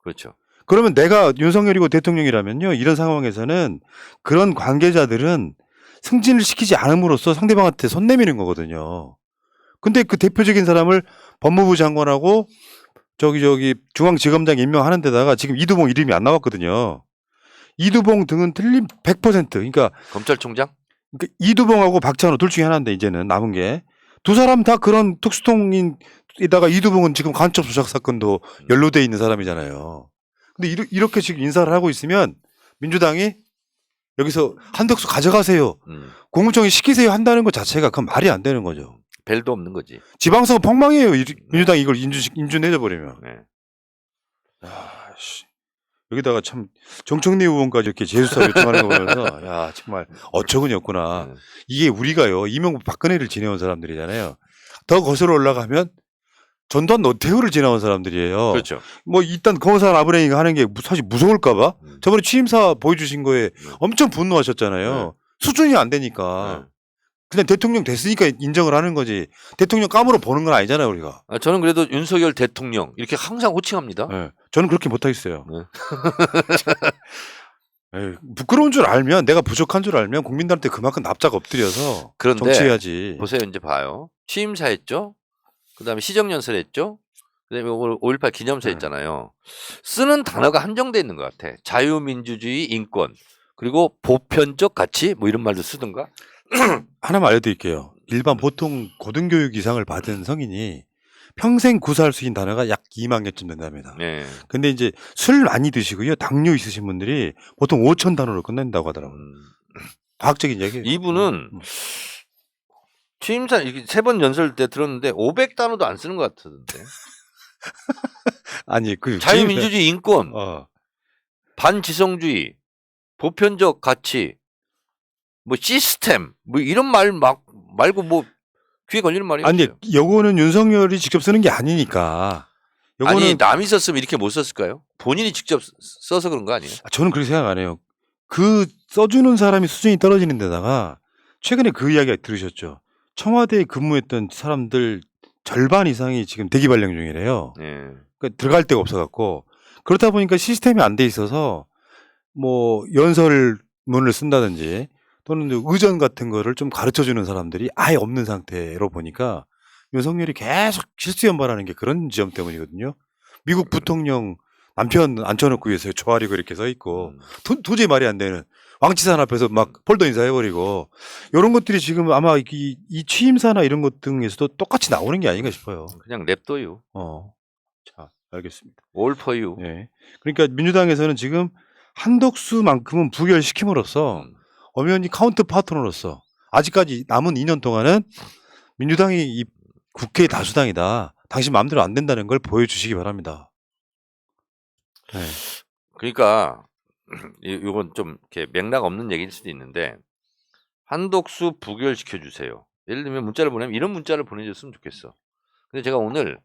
Speaker 2: 그렇죠.
Speaker 1: 그러면 내가 윤석열이고 대통령이라면요. 이런 상황에서는 그런 관계자들은 승진을 시키지 않음으로써 상대방한테 손 내미는 거거든요. 근데 그 대표적인 사람을 법무부 장관하고 저기 중앙지검장 임명하는 데다가 지금 이두봉 이름이 안 나왔거든요. 이두봉 등은 틀림 100%. 그러니까
Speaker 2: 검찰총장?
Speaker 1: 이두봉하고 박찬호 둘 중에 하나인데 이제는 남은 게 두 사람 다 그런 특수통인에다가 이두봉은 지금 간첩 조작 사건도 연루돼 있는 사람이잖아요. 근데 이렇게 지금 인사를 하고 있으면 민주당이 여기서 한덕수 가져가세요. 국무총리 시키세요 한다는 것 자체가 그건 말이 안 되는 거죠.
Speaker 2: 벨도 없는 거지.
Speaker 1: 지방선거 폭망이에요. 민주당이 이걸 인주 내줘버리면.
Speaker 2: 네.
Speaker 1: 여기다가 참 정청래 의원까지 이렇게 재수사 요청하는 거 보면서 야 정말 어처구니 없구나. 이게 우리가요 이명박 박근혜를 지내온 사람들이잖아요. 더 거슬러 올라가면 전두환 노태우를 지나온 사람들이에요.
Speaker 2: 그렇죠.
Speaker 1: 뭐 일단 검사 아브레이가 하는 게 사실 무서울까봐 저번에 취임사 보여주신 거에 엄청 분노하셨잖아요. 수준이 안 되니까. 그냥 대통령 됐으니까 인정을 하는 거지. 대통령 감으로 보는 건 아니잖아요, 우리가.
Speaker 2: 저는 그래도 윤석열 대통령 이렇게 항상 호칭합니다.
Speaker 1: 네. 저는 그렇게 못하겠어요.
Speaker 2: 네.
Speaker 1: 에이, 부끄러운 줄 알면 내가 부족한 줄 알면 국민들한테 그만큼 납작 엎드려서
Speaker 2: 그런데
Speaker 1: 정치해야지.
Speaker 2: 보세요, 이제 봐요. 취임사 했죠. 그다음에 시정연설 했죠. 그다음에 5.18 기념사 했잖아요. 쓰는 단어가 한정돼 있는 것 같아. 자유민주주의, 인권, 그리고 보편적 가치 뭐 이런 말도 쓰든가.
Speaker 1: 하나만 알려드릴게요. 일반 보통 고등교육 이상을 받은 성인이 평생 구사할 수 있는 단어가 약 2만 개쯤 된답니다.
Speaker 2: 네.
Speaker 1: 근데 이제 술 많이 드시고요. 당뇨 있으신 분들이 보통 5천 단어로 끝낸다고 하더라고요. 과학적인 얘기예요.
Speaker 2: 이분은 취임사 세 번 연설 때 들었는데 500단어도 안 쓰는 것 같던데.
Speaker 1: 아니
Speaker 2: 자유민주주의, 인권,
Speaker 1: 어.
Speaker 2: 반지성주의, 보편적 가치, 뭐 시스템, 뭐 이런 말 말고 뭐 귀에 걸리는 말이
Speaker 1: 아니
Speaker 2: 없어요.
Speaker 1: 요거는 윤석열이 직접 쓰는 게 아니니까. 요거는
Speaker 2: 아니 남이 썼으면 이렇게 못 썼을까요? 본인이 직접 써서 그런 거 아니에요?
Speaker 1: 저는 그렇게 생각 안 해요. 그 써주는 사람이 수준이 떨어지는 데다가 최근에 그 이야기 들으셨죠? 청와대에 근무했던 사람들 절반 이상이 지금 대기 발령 중이래요.
Speaker 2: 네.
Speaker 1: 그러니까 들어갈 데가 없어갖고 그렇다 보니까 시스템이 안 돼 있어서 뭐 연설문을 쓴다든지 또는 의전 같은 거를 좀 가르쳐주는 사람들이 아예 없는 상태로 보니까 윤석열이 계속 실수 연발하는 게 그런 지점 때문이거든요. 미국 부통령 남편 앉혀놓고 위해서 조아리고 이렇게 서 있고 도저히 말이 안 되는 왕치산 앞에서 막 폴더 인사해버리고 이런 것들이 지금 아마 이 취임사나 이런 것 등에서도 똑같이 나오는 게 아닌가 싶어요.
Speaker 2: 그냥 냅둬요.
Speaker 1: 자, 알겠습니다.
Speaker 2: All for you.
Speaker 1: 네. 그러니까 민주당에서는 지금 한덕수만큼은 부결시킴으로써 엄연히 카운트 파트너로서 아직까지 남은 2년 동안은 민주당이 이 국회의 다수당이다. 당신 마음대로 안 된다는 걸 보여주시기 바랍니다. 네.
Speaker 2: 그러니까 이건 좀 이렇게 맥락 없는 얘기일 수도 있는데 한덕수 부결시켜 주세요. 예를 들면 문자를 보내면 이런 문자를 보내줬으면 좋겠어. 근데 제가 오늘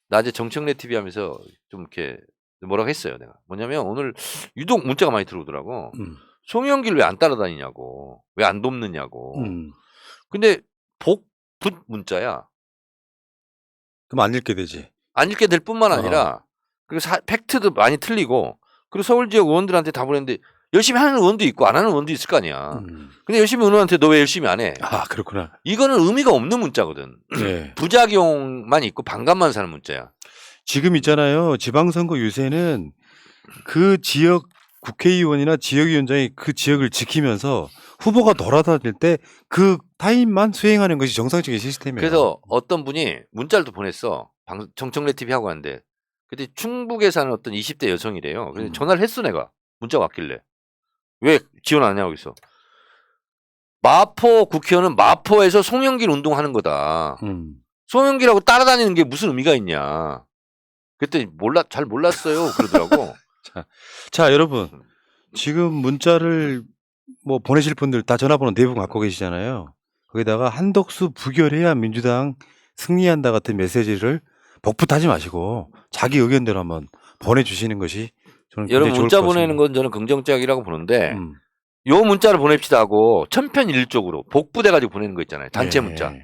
Speaker 2: 낮에 정청래 TV 하면서 좀 이렇게 뭐라고 했어요. 내가 뭐냐면 오늘 유독 문자가 많이 들어오더라고. 송영길 왜 안 따라다니냐고, 왜 안 돕느냐고. 근데 붓 문자야.
Speaker 1: 그럼 안 읽게 되지.
Speaker 2: 안 읽게 될 뿐만 아니라 그리고 팩트도 많이 틀리고 그리고 서울 지역 의원들한테 다 보냈는데 열심히 하는 의원도 있고 안 하는 의원도 있을 거 아니야. 근데 열심히 의원한테 너 왜 열심히 안 해?
Speaker 1: 아, 그렇구나.
Speaker 2: 이거는 의미가 없는 문자거든.
Speaker 1: 네.
Speaker 2: 부작용만 있고 반감만 사는 문자야.
Speaker 1: 지금 있잖아요. 지방선거 유세는 그 지역 국회의원이나 지역위원장이 그 지역을 지키면서 후보가 돌아다닐 때 그 타임만 수행하는 것이 정상적인 시스템이에요.
Speaker 2: 그래서 어떤 분이 문자를 또 보냈어. 정청래 TV 하고 왔는데 그때 충북에 사는 어떤 20대 여성이래요. 그래서 전화를 했어 내가. 문자가 왔길래. 왜 지원 안 하냐고 했어. 마포 국회의원은 마포에서 송영길 운동하는 거다. 송영길하고 따라다니는 게 무슨 의미가 있냐. 그랬더니 잘 몰랐어요. 그러더라고.
Speaker 1: 자, 여러분. 지금 문자를 뭐 보내실 분들 다 전화번호 대부분 갖고 계시잖아요. 거기다가 한덕수 부결해야 민주당 승리한다 같은 메시지를 복붙하지 마시고 자기 의견대로 한번 보내주시는 것이 저는
Speaker 2: 여러분
Speaker 1: 굉장히
Speaker 2: 문자
Speaker 1: 좋을 것
Speaker 2: 보내는
Speaker 1: 같습니다.
Speaker 2: 건 저는 긍정적이라고 보는데 요 문자를 보냅시다 하고 천편일적으로 복부돼가지고 보내는 거 있잖아요. 단체 문자.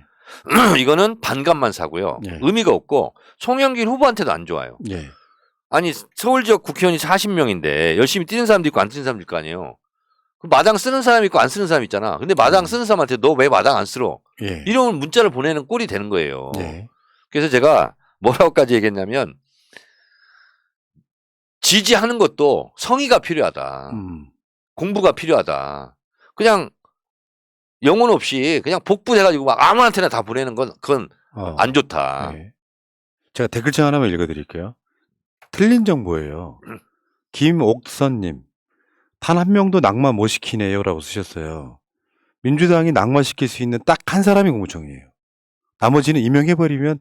Speaker 2: 이거는 반감만 사고요.
Speaker 1: 네.
Speaker 2: 의미가 없고 송영길 후보한테도 안 좋아요.
Speaker 1: 네.
Speaker 2: 아니 서울 지역 국회의원이 40명인데 열심히 뛰는 사람도 있고 안 뛰는 사람도 있을 거 아니에요. 마당 쓰는 사람이 있고 안 쓰는 사람이 있잖아. 근데 마당 쓰는 사람한테 너 왜 마당 안 쓸어?
Speaker 1: 예.
Speaker 2: 이런 문자를 보내는 꼴이 되는 거예요.
Speaker 1: 네.
Speaker 2: 그래서 제가 뭐라고까지 얘기했냐면 지지하는 것도 성의가 필요하다. 공부가 필요하다. 그냥 영혼 없이 그냥 복부돼가지고 막 아무한테나 다 보내는 건 그건 안 좋다.
Speaker 1: 네. 제가 댓글창 하나만 읽어드릴게요. 틀린 정보예요. 김옥선님. 단 한 명도 낙마 못 시키네요 라고 쓰셨어요. 민주당이 낙마시킬 수 있는 딱 한 사람이 국무총리예요. 나머지는 임명해버리면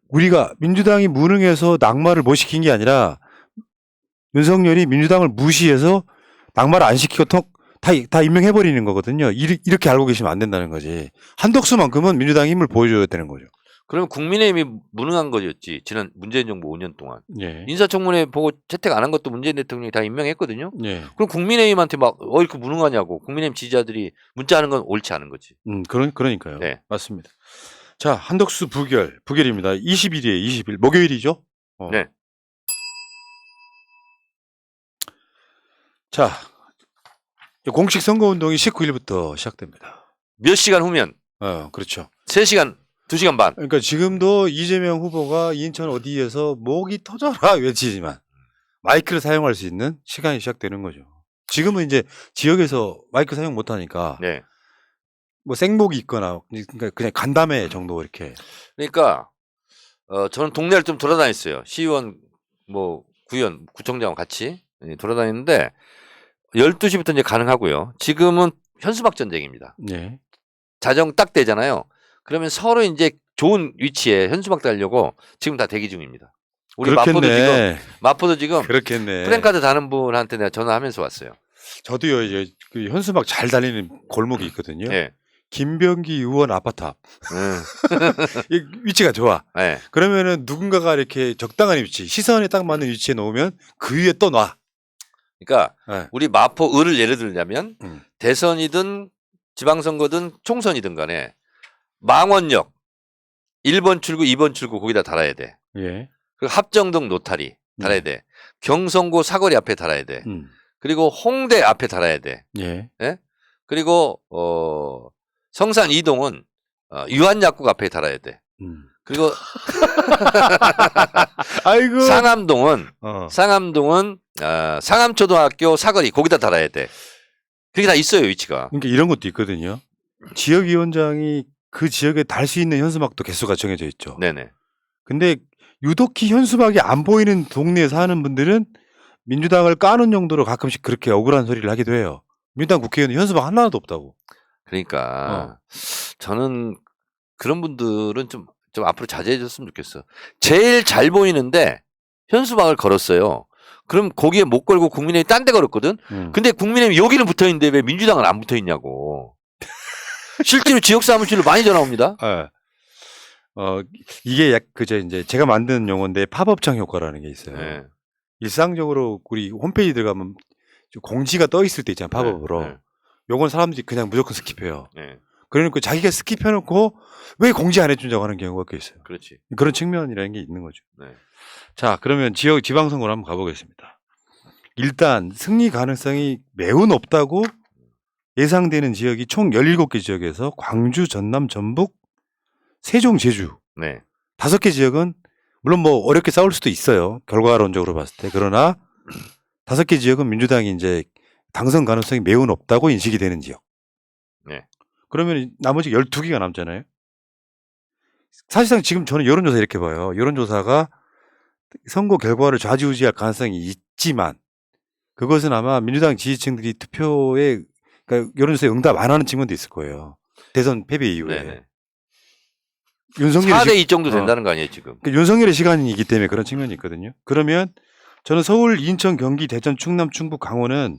Speaker 1: 우리가 민주당이 무능해서 낙마를 못 시킨 게 아니라 윤석열이 민주당을 무시해서 낙마를 안 시키고 다 임명해버리는 거거든요. 이렇게 알고 계시면 안 된다는 거지. 한덕수만큼은 민주당의 힘을 보여줘야 되는 거죠.
Speaker 2: 그러면 국민의힘이 무능한 거였지. 지난 문재인 정부 5년 동안.
Speaker 1: 예.
Speaker 2: 인사청문회 보고 채택 안 한 것도 문재인 대통령이 다 임명했거든요.
Speaker 1: 예.
Speaker 2: 그럼 국민의힘한테 막 이렇게 무능하냐고 국민의힘 지지자들이 문자하는 건 옳지 않은 거지.
Speaker 1: 그러니까요.
Speaker 2: 네.
Speaker 1: 맞습니다. 자, 한덕수 부결입니다. 20일이에요. 20일. 목요일이죠?
Speaker 2: 네.
Speaker 1: 자, 공식 선거운동이 19일부터 시작됩니다.
Speaker 2: 몇 시간 후면?
Speaker 1: 그렇죠.
Speaker 2: 3시간, 2시간 반.
Speaker 1: 그러니까 지금도 이재명 후보가 인천 어디에서 목이 터져라 외치지만 마이크를 사용할 수 있는 시간이 시작되는 거죠. 지금은 이제 지역에서 마이크 사용 못 하니까
Speaker 2: 네.
Speaker 1: 뭐 생목이 있거나 그러니까 그냥 간담회 정도 이렇게.
Speaker 2: 그러니까 저는 동네를 좀 돌아다녔어요. 시의원 뭐 구의원, 구청장과 같이 돌아다니는데 12시부터 이제 가능하고요. 지금은 현수막 전쟁입니다.
Speaker 1: 네.
Speaker 2: 자정 딱 되잖아요. 그러면 서로 이제 좋은 위치에 현수막 달려고 지금 다 대기 중입니다. 우리 마포도 지금
Speaker 1: 그렇겠네.
Speaker 2: 프랭카드 다는 분한테 내가 전화하면서 왔어요.
Speaker 1: 저도요 이제 그 현수막 잘 달리는 골목이 있거든요.
Speaker 2: 네.
Speaker 1: 김병기 의원 아파트 앞. 이 위치가 좋아.
Speaker 2: 네.
Speaker 1: 그러면은 누군가가 이렇게 적당한 위치, 시선에 딱 맞는 위치에 놓으면 그 위에 또 놔.
Speaker 2: 그러니까
Speaker 1: 네.
Speaker 2: 우리 마포을을 예를 들자면 대선이든 지방선거든 총선이든 간에 망원역 1번 출구, 2번 출구 거기다 달아야 돼.
Speaker 1: 예.
Speaker 2: 그리고 합정동 노타리 달아야 돼. 경성고 사거리 앞에 달아야 돼. 그리고 홍대 앞에 달아야 돼.
Speaker 1: 예.
Speaker 2: 예? 그리고 성산 이동은 유한약국 앞에 달아야 돼. 그리고
Speaker 1: 아이고.
Speaker 2: 상암동은 상암초등학교 사거리 거기다 달아야 돼. 그게 다 있어요 위치가.
Speaker 1: 그러니까 이런 것도 있거든요. 지역위원장이 그 지역에 달 수 있는 현수막도 개수가 정해져 있죠.
Speaker 2: 네네.
Speaker 1: 근데 유독히 현수막이 안 보이는 동네에 사는 분들은 민주당을 까는 용도로 가끔씩 그렇게 억울한 소리를 하기도 해요. 민주당 국회의원은 현수막 하나도 없다고.
Speaker 2: 그러니까 저는 그런 분들은 좀 앞으로 자제해 줬으면 좋겠어. 제일 잘 보이는데 현수막을 걸었어요. 그럼 거기에 못 걸고 국민의힘이 딴 데 걸었거든. 근데 국민의힘이 여기는 붙어 있는데 왜 민주당은 안 붙어 있냐고. 실제로 지역 사무실로 많이 전화 옵니다.
Speaker 1: 이게 이제 제가 만든 용어인데 팝업창 효과라는 게 있어요.
Speaker 2: 네.
Speaker 1: 일상적으로 우리 홈페이지 들어가면 공지가 떠 있을 때 있잖아요. 팝업으로.
Speaker 2: 네.
Speaker 1: 요건 사람들이 그냥 무조건 스킵해요.
Speaker 2: 네.
Speaker 1: 그러니까 자기가 스킵해놓고 왜 공지 안 해준다고 하는 경우가 꽤 있어요.
Speaker 2: 그렇지.
Speaker 1: 그런 측면이라는 게 있는 거죠.
Speaker 2: 네.
Speaker 1: 자, 그러면 지방선거로 한번 가보겠습니다. 일단 승리 가능성이 매우 높다고 예상되는 지역이 총 17개 지역에서 광주, 전남, 전북, 세종, 제주
Speaker 2: 네.
Speaker 1: 5개 지역은 물론 뭐 어렵게 싸울 수도 있어요. 결과론적으로 봤을 때. 그러나 5개 지역은 민주당이 이제 당선 가능성이 매우 높다고 인식이 되는 지역.
Speaker 2: 네.
Speaker 1: 그러면 나머지 12개가 남잖아요. 사실상 지금 저는 여론조사 이렇게 봐요. 여론조사가 선거 결과를 좌지우지할 가능성이 있지만 그것은 아마 민주당 지지층들이 투표에 그러니까 여론조사에 응답 안 하는 측면도 있을 거예요. 대선 패배 이후에.
Speaker 2: 네네.
Speaker 1: 윤석열의
Speaker 2: 4대 2 정도 된다는 거 아니에요 지금?
Speaker 1: 그러니까 윤석열의 시간이기 때문에 그런 측면이 있거든요. 그러면 저는 서울, 인천, 경기, 대전, 충남, 충북, 강원은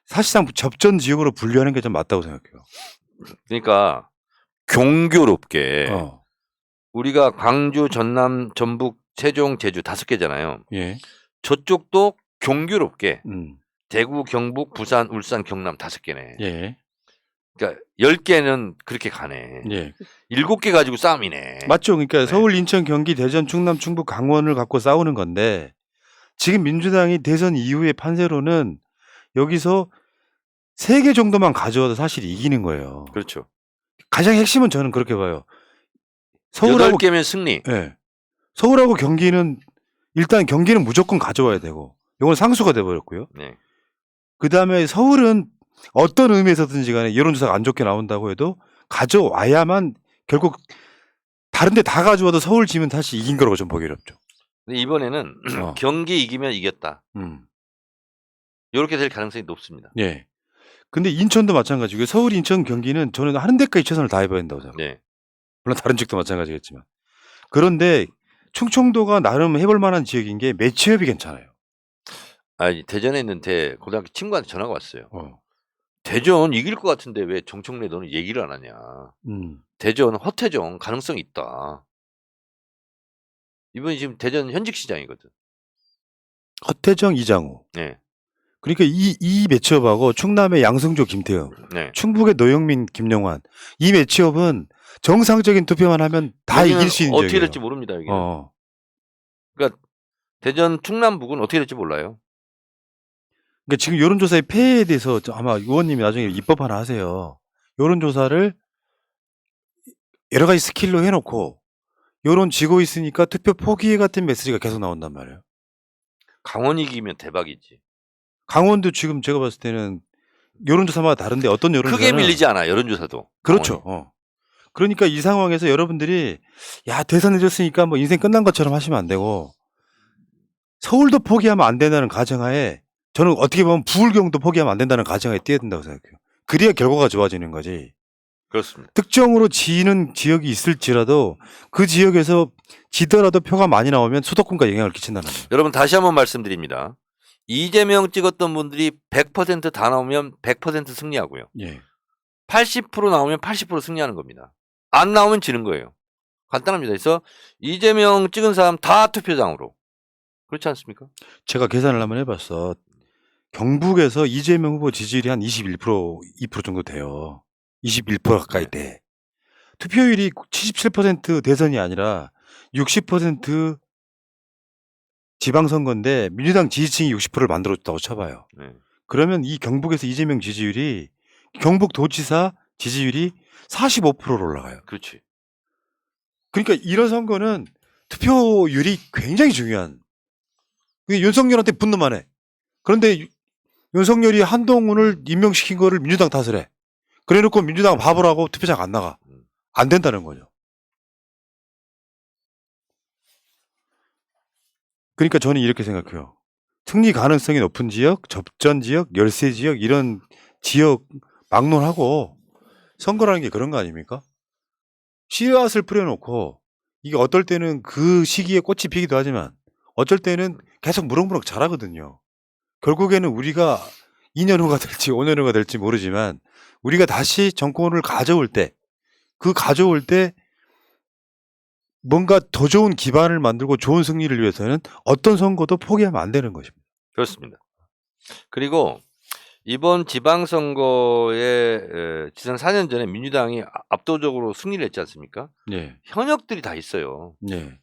Speaker 1: 사실상 접전 지역으로 분류하는 게 좀 맞다고 생각해요.
Speaker 2: 그러니까 경교롭게
Speaker 1: 어.
Speaker 2: 우리가 광주, 전남, 전북, 세종, 제주 5개잖아요.
Speaker 1: 예.
Speaker 2: 저쪽도 경교롭게
Speaker 1: 음.
Speaker 2: 대구, 경북, 부산, 울산, 경남 5개네.
Speaker 1: 예.
Speaker 2: 그러니까 10개는 그렇게 가네.
Speaker 1: 예.
Speaker 2: 7개 가지고 싸움이네.
Speaker 1: 맞죠. 그러니까
Speaker 2: 네.
Speaker 1: 서울, 인천, 경기, 대전, 충남, 충북, 강원을 갖고 싸우는 건데 지금 민주당이 대선 이후의 판세로는 여기서 3개 정도만 가져와도 사실 이기는 거예요.
Speaker 2: 그렇죠.
Speaker 1: 가장 핵심은 저는 그렇게 봐요. 서울하고
Speaker 2: 8개면 승리.
Speaker 1: 예. 서울하고 경기는 일단 경기는 무조건 가져와야 되고 이건 상수가 돼 버렸고요.
Speaker 2: 네.
Speaker 1: 그다음에 서울은 어떤 의미에서든지 간에 여론조사가 안 좋게 나온다고 해도 가져와야만 결국 다른 데 다 가져와도 서울 지면 다시 이긴 거라고 좀 보기 어렵죠.
Speaker 2: 근데 이번에는
Speaker 1: 어.
Speaker 2: 경기 이기면 이겼다. 이렇게 될 가능성이 높습니다.
Speaker 1: 예. 근데 인천도 마찬가지고요. 서울, 인천, 경기는 저는 하는 데까지 최선을 다해봐야 된다고 생각해요.
Speaker 2: 네.
Speaker 1: 물론 다른 지역도 마찬가지겠지만. 그런데 충청도가 나름 해볼 만한 지역인 게 매치업이 괜찮아요.
Speaker 2: 아니 대전에 있는 고등학교 친구한테 전화가 왔어요.
Speaker 1: 어.
Speaker 2: 대전 이길 것 같은데 왜 정청래 너는 얘기를 안 하냐. 대전 허태정 가능성이 있다. 이분이 지금 대전 현직시장이거든.
Speaker 1: 허태정, 이장우.
Speaker 2: 네.
Speaker 1: 그러니까 이 매치업하고 충남의 양승조, 김태형,
Speaker 2: 네.
Speaker 1: 충북의 노영민, 김영환 이 매치업은 정상적인 투표만 하면 다 이길 수 있는
Speaker 2: 어떻게
Speaker 1: 지역이에요.
Speaker 2: 될지 모릅니다. 여기는.
Speaker 1: 그러니까
Speaker 2: 대전 충남북은 어떻게 될지 몰라요.
Speaker 1: 그러니까 지금 여론조사의 폐해에 대해서 아마 의원님이 나중에 입법 하나 하세요. 여론조사를 여러 가지 스킬로 해놓고 여론 지고 있으니까 투표 포기 같은 메시지가 계속 나온단 말이에요.
Speaker 2: 강원 이기면 대박이지.
Speaker 1: 강원도 지금 제가 봤을 때는 여론조사마다 다른데 어떤 여론조사는
Speaker 2: 크게 밀리지 않아 여론조사도.
Speaker 1: 그렇죠. 그러니까 이 상황에서 여러분들이 야 대선 늦었으니까 뭐 인생 끝난 것처럼 하시면 안 되고 서울도 포기하면 안 된다는 가정하에 저는 어떻게 보면 부울경도 포기하면 안 된다는 가정하에 뛰어야 된다고 생각해요. 그래야 결과가 좋아지는 거지.
Speaker 2: 그렇습니다.
Speaker 1: 특정으로 지는 지역이 있을지라도 그 지역에서 지더라도 표가 많이 나오면 수도권과 영향을 끼친다는 거예요.
Speaker 2: 여러분 다시 한번 말씀드립니다. 이재명 찍었던 분들이 100% 다 나오면 100% 승리하고요.
Speaker 1: 예.
Speaker 2: 80% 나오면 80% 승리하는 겁니다. 안 나오면 지는 거예요. 간단합니다. 그래서 이재명 찍은 사람 다 투표장으로. 그렇지 않습니까?
Speaker 1: 제가 계산을 한번 해봤어. 경북에서 이재명 후보 지지율이 한 21%, 2% 정도 돼요. 21% 가까이 돼. 투표율이 77% 대선이 아니라 60% 지방선거인데 민주당 지지층이 60%를 만들어줬다고 쳐봐요.
Speaker 2: 네.
Speaker 1: 그러면 이 경북에서 이재명 지지율이 경북도지사 지지율이 45%로 올라가요.
Speaker 2: 그렇지.
Speaker 1: 그러니까 이런 선거는 투표율이 굉장히 중요한. 윤석열한테 분노만 해. 그런데 윤석열이 한동훈을 임명시킨 거를 민주당 탓을 해. 그래놓고 민주당 바보라고 투표장 안 나가. 안 된다는 거죠. 그러니까 저는 이렇게 생각해요. 승리 가능성이 높은 지역, 접전 지역, 열세 지역 이런 지역 막론하고 선거라는 게 그런 거 아닙니까? 씨앗을 뿌려놓고 이게 어떨 때는 그 시기에 꽃이 피기도 하지만 어쩔 때는 계속 무럭무럭 자라거든요. 결국에는 우리가 2년 후가 될지 5년 후가 될지 모르지만 우리가 다시 정권을 가져올 때 뭔가 더 좋은 기반을 만들고 좋은 승리를 위해서는 어떤 선거도 포기하면 안 되는 것입니다.
Speaker 2: 그렇습니다. 그리고 이번 지방선거에 지난 4년 전에 민주당이 압도적으로 승리를 했지 않습니까?
Speaker 1: 예.
Speaker 2: 현역들이 다 있어요.
Speaker 1: 예.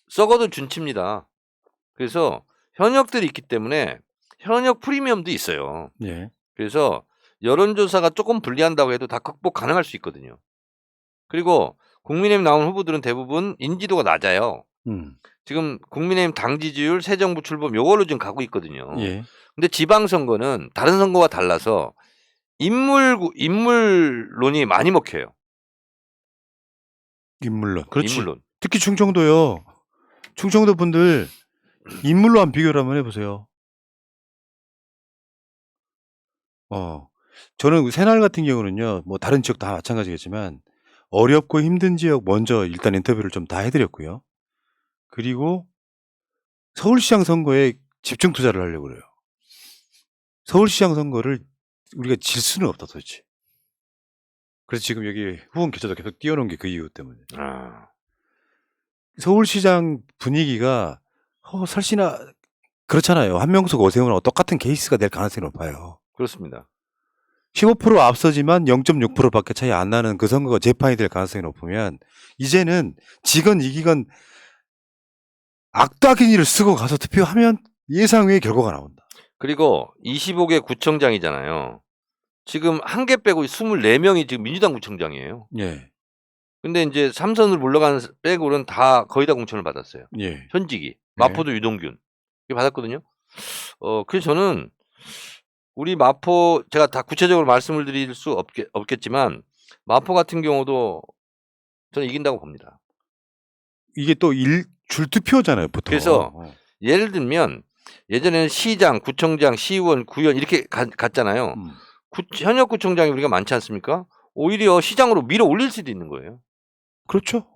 Speaker 2: 썩어도 준치입니다. 그래서 현역들이 있기 때문에 현역 프리미엄도 있어요.
Speaker 1: 예.
Speaker 2: 그래서 여론조사가 조금 불리한다고 해도 다 극복 가능할 수 있거든요. 그리고 국민의힘 나온 후보들은 대부분 인지도가 낮아요. 지금 국민의힘 당 지지율, 새 정부 출범 요걸로 지금 가고 있거든요.
Speaker 1: 예.
Speaker 2: 근데 지방선거는 다른 선거와 달라서 인물론이 많이 먹혀요.
Speaker 1: 인물론. 그렇지.
Speaker 2: 인물론.
Speaker 1: 특히 충청도요. 충청도 분들 인물로 한 비교를 한번 해보세요. 저는 새날 같은 경우는요, 뭐 다른 지역 다 마찬가지겠지만 어렵고 힘든 지역 먼저 일단 인터뷰를 좀 다 해드렸고요. 그리고 서울시장 선거에 집중 투자를 하려고 그래요. 서울시장 선거를 우리가 질 수는 없다 도대체. 그래서 지금 여기 후원 계좌도 계속 띄워놓은 게 그 이유 때문에. 서울시장 분위기가 설시나 그렇잖아요. 한명숙 오세훈하고 똑같은 케이스가 될 가능성이 높아요.
Speaker 2: 그렇습니다.
Speaker 1: 15% 앞서지만 0.6%밖에 차이 안 나는 그 선거가 재판이 될 가능성이 높으면 이제는 지건 이기건 악다기니를 쓰고 가서 투표하면 예상외의 결과가 나온다.
Speaker 2: 그리고 25개 구청장이잖아요. 지금 한 개 빼고 24명이 지금 민주당 구청장이에요.
Speaker 1: 예.
Speaker 2: 근데 이제 3선으로 물러가는 빼고는 다 거의 다 공천을 받았어요.
Speaker 1: 예.
Speaker 2: 현직이. 마포도 유동균. 이게 받았거든요. 그래서 저는 우리 마포 제가 다 구체적으로 말씀을 드릴 수 없겠지만 마포 같은 경우도 저는 이긴다고 봅니다.
Speaker 1: 이게 또 줄투표잖아요, 보통.
Speaker 2: 그래서 예를 들면 예전에는 시장, 구청장, 시의원, 구의원 이렇게 갔잖아요. 현역 구청장이 우리가 많지 않습니까? 오히려 시장으로 밀어 올릴 수도 있는 거예요.
Speaker 1: 그렇죠.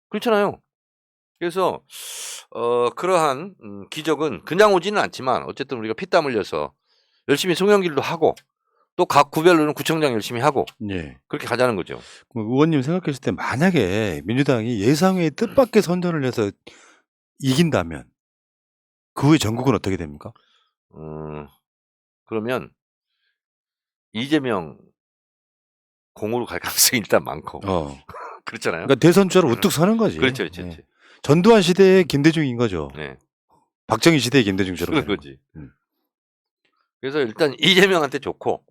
Speaker 2: 그렇잖아요. 그래서 그러한 기적은 그냥 오지는 않지만 어쨌든 우리가 피땀 흘려서 열심히 송영길도 하고 또 각 구별로는 구청장 열심히 하고
Speaker 1: 예.
Speaker 2: 그렇게 가자는 거죠.
Speaker 1: 의원님 생각했을 때 만약에 민주당이 예상외의 뜻밖의 선전을 해서 이긴다면 그 후에 전국은 어떻게 됩니까?
Speaker 2: 그러면 이재명 공으로 갈 가능성이 일단 많고 그렇잖아요.
Speaker 1: 그러니까 대선 주자로 우뚝 서는 거지.
Speaker 2: 그렇죠, 그렇죠.
Speaker 1: 예. 전두환 시대의 김대중인 거죠.
Speaker 2: 네.
Speaker 1: 박정희 시대의 김대중처럼.
Speaker 2: 그런 거지. 그래서 일단 이재명한테 좋고,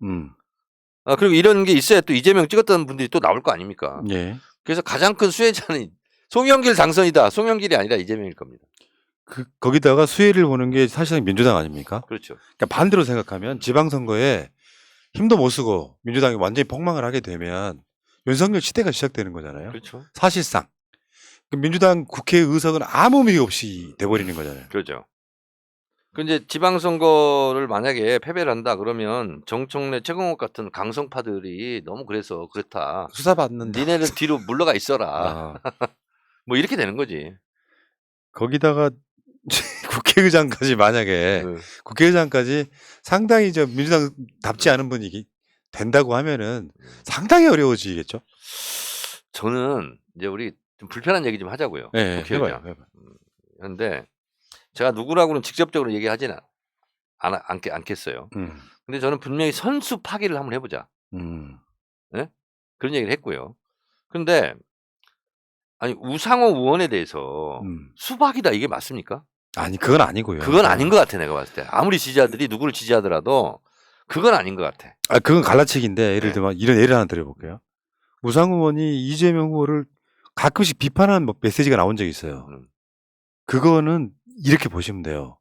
Speaker 2: 그리고 이런 게 있어야 또 이재명 찍었다는 분들이 또 나올 거 아닙니까?
Speaker 1: 예.
Speaker 2: 그래서 가장 큰 수혜자는 송영길 당선이다. 송영길이 아니라 이재명일 겁니다.
Speaker 1: 거기다가 수혜를 보는 게 사실상 민주당 아닙니까?
Speaker 2: 그렇죠.
Speaker 1: 그러니까 반대로 생각하면 지방선거에 힘도 못 쓰고 민주당이 완전히 폭망을 하게 되면 윤석열 시대가 시작되는 거잖아요.
Speaker 2: 그렇죠.
Speaker 1: 사실상. 민주당 국회 의석은 아무 의미 없이 돼버리는 거잖아요.
Speaker 2: 그렇죠. 근데 지방선거를 만약에 패배를 한다 그러면 정청래, 최강욱 같은 강성파들이 너무 그래서 그렇다.
Speaker 1: 수사받는다.
Speaker 2: 니네는 뒤로 물러가 있어라. 뭐 이렇게 되는 거지.
Speaker 1: 거기다가 국회의장까지 만약에 국회의장까지 상당히 민주당답지 않은 분위기 된다고 하면은 상당히 어려워지겠죠.
Speaker 2: 저는 이제 우리 좀 불편한 얘기 좀 하자고요.
Speaker 1: 네,
Speaker 2: 국회의장. 해봐요. 그런데 제가 누구라고는 직접적으로 얘기하지는 않겠어요. 근데 저는 분명히 선수 파기를 한번 해보자. 네? 그런 얘기를 했고요. 근데 아니 우상호 의원에 대해서 수박이다 이게 맞습니까?
Speaker 1: 아니 그건 아니고요.
Speaker 2: 그건 아닌 것 같아 내가 봤을 때. 아무리 지지자들이 누구를 지지하더라도 그건 아닌 것 같아.
Speaker 1: 그건 갈라치기인데 예를 들면 이런 예를 하나 드려볼게요. 우상호 의원이 이재명 후보를 가끔씩 비판하는 메시지가 나온 적이 있어요. 그거는 이렇게 보시면 돼요.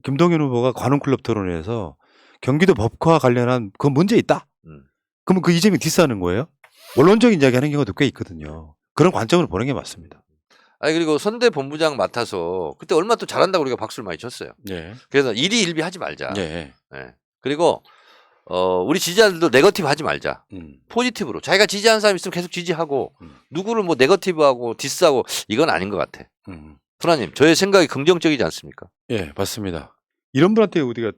Speaker 1: 김동연 후보가 관훈클럽 토론회에서 경기도 법과 관련한 그 문제 있다. 그러면 그 이재명 디스하는 거예요? 원론적인 이야기 하는 경우도 꽤 있거든요. 그런 관점으로 보는 게 맞습니다.
Speaker 2: 아니 그리고 선대 본부장 맡아서 그때 얼마 또 잘한다고 우리가 박수를 많이 쳤어요.
Speaker 1: 네.
Speaker 2: 그래서 일희일비 하지 말자.
Speaker 1: 네.
Speaker 2: 네. 그리고 우리 지지자들도 네거티브 하지 말자. 포지티브로. 자기가 지지하는 사람 있으면 계속 지지하고 누구를 뭐 네거티브하고 디스하고 이건 아닌 것 같아. 프라님, 저의 생각이 긍정적이지 않습니까?
Speaker 1: 예, 맞습니다. 이런 분한테 우리가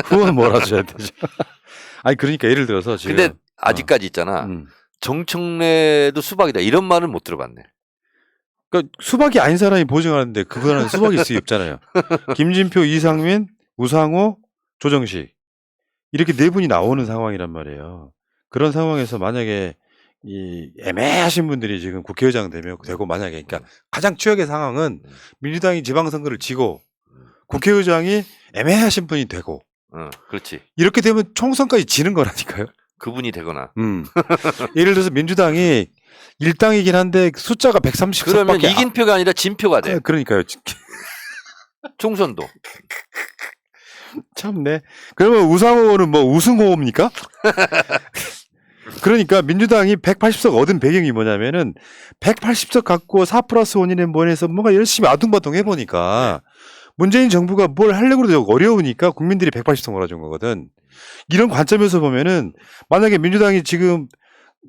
Speaker 1: 후원 몰아줘야 되죠. 아니 그러니까 예를 들어서 지금
Speaker 2: 근데 아직까지 있잖아. 정청래도 수박이다 이런 말은 못 들어봤네.
Speaker 1: 그러니까 수박이 아닌 사람이 보증하는데 그거는 수박일 수 없잖아요. 김진표, 이상민, 우상호, 조정식 이렇게 네 분이 나오는 상황이란 말이에요. 그런 상황에서 만약에 이 애매하신 분들이 지금 국회의장 되고 만약에 그러니까 가장 최악의 상황은 민주당이 지방선거를 지고 국회의장이 애매하신 분이 되고
Speaker 2: 그렇지.
Speaker 1: 이렇게 되면 총선까지 지는 거라니까요.
Speaker 2: 그분이 되거나.
Speaker 1: 예를 들어서 민주당이 일당이긴 한데 숫자가 130석밖에
Speaker 2: 그러면 이긴 표가 아니라 진 표가 돼.
Speaker 1: 그러니까요.
Speaker 2: 총선도.
Speaker 1: 참네. 그러면 우상호는 뭐 우승호입니까? 그러니까 민주당이 180석 얻은 배경이 뭐냐면은 180석 갖고 4+1이네 뭐해서 뭔가 열심히 아둥바둥 해보니까 문재인 정부가 뭘 하려고 해도 어려우니까 국민들이 180석 몰아준 거거든. 이런 관점에서 보면은 만약에 민주당이 지금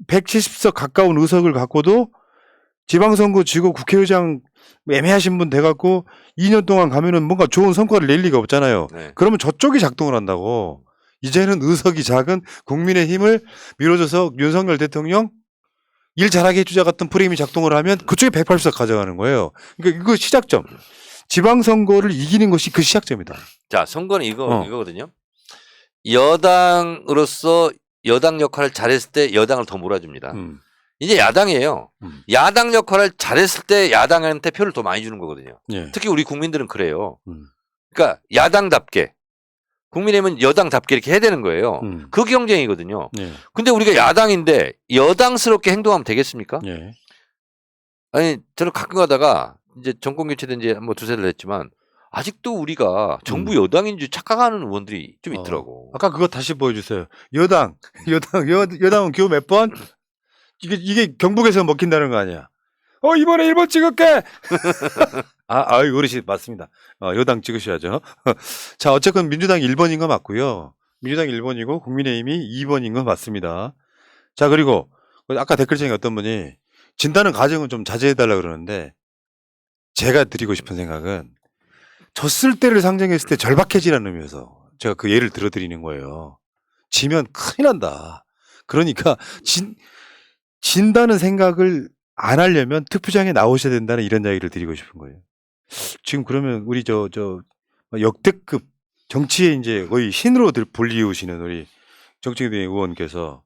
Speaker 1: 170석 가까운 의석을 갖고도 지방선거 지고 국회의장 애매하신 분 돼갖고 2년 동안 가면은 뭔가 좋은 성과를 낼 리가 없잖아요.
Speaker 2: 네.
Speaker 1: 그러면 저쪽이 작동을 한다고. 이제는 의석이 작은 국민의힘을 밀어줘서 윤석열 대통령 일 잘하게 해주자 같은 프레임이 작동을 하면 그쪽이 180석 가져가는 거예요. 그러니까 이거 시작점. 지방선거를 이기는 것이 그 시작점이다.
Speaker 2: 자, 선거는 이거거든요. 여당으로서 여당 역할을 잘했을 때 여당을 더 몰아줍니다. 이제 야당이에요. 야당 역할을 잘했을 때 야당한테 표를 더 많이 주는 거거든요.
Speaker 1: 예.
Speaker 2: 특히 우리 국민들은 그래요. 그러니까 야당답게 국민의힘은 여당답게 이렇게 해야 되는 거예요. 그 경쟁이거든요.
Speaker 1: 예.
Speaker 2: 근데 우리가 야당인데 여당스럽게 행동하면 되겠습니까?
Speaker 1: 예.
Speaker 2: 아니 저는 가끔 가다가 이제 정권 교체된 지 뭐 두세 달 됐지만 아직도 우리가 정부 여당인 줄 착각하는 의원들이 좀 있더라고.
Speaker 1: 아까 그거 다시 보여주세요. 여당은 겨우 몇 번? 이게 경북에서 먹힌다는 거 아니야? 이번에 1번 찍을게! 어르신, 맞습니다. 여당 찍으셔야죠. 자, 어쨌건 민주당이 1번인 거 맞고요. 민주당이 1번이고 국민의힘이 2번인 거 맞습니다. 자, 그리고 아까 댓글창에 어떤 분이 진다는 가정은 좀 자제해달라 그러는데 제가 드리고 싶은 생각은 졌을 때를 상정했을 때 절박해지라는 의미에서 제가 그 예를 들어드리는 거예요. 지면 큰일 난다. 그러니까 진다는 생각을 안 하려면 투표장에 나오셔야 된다는 이런 이야기를 드리고 싶은 거예요. 지금 그러면 우리 역대급 정치에 이제 거의 신으로 불리우시는 우리 정책위 의원께서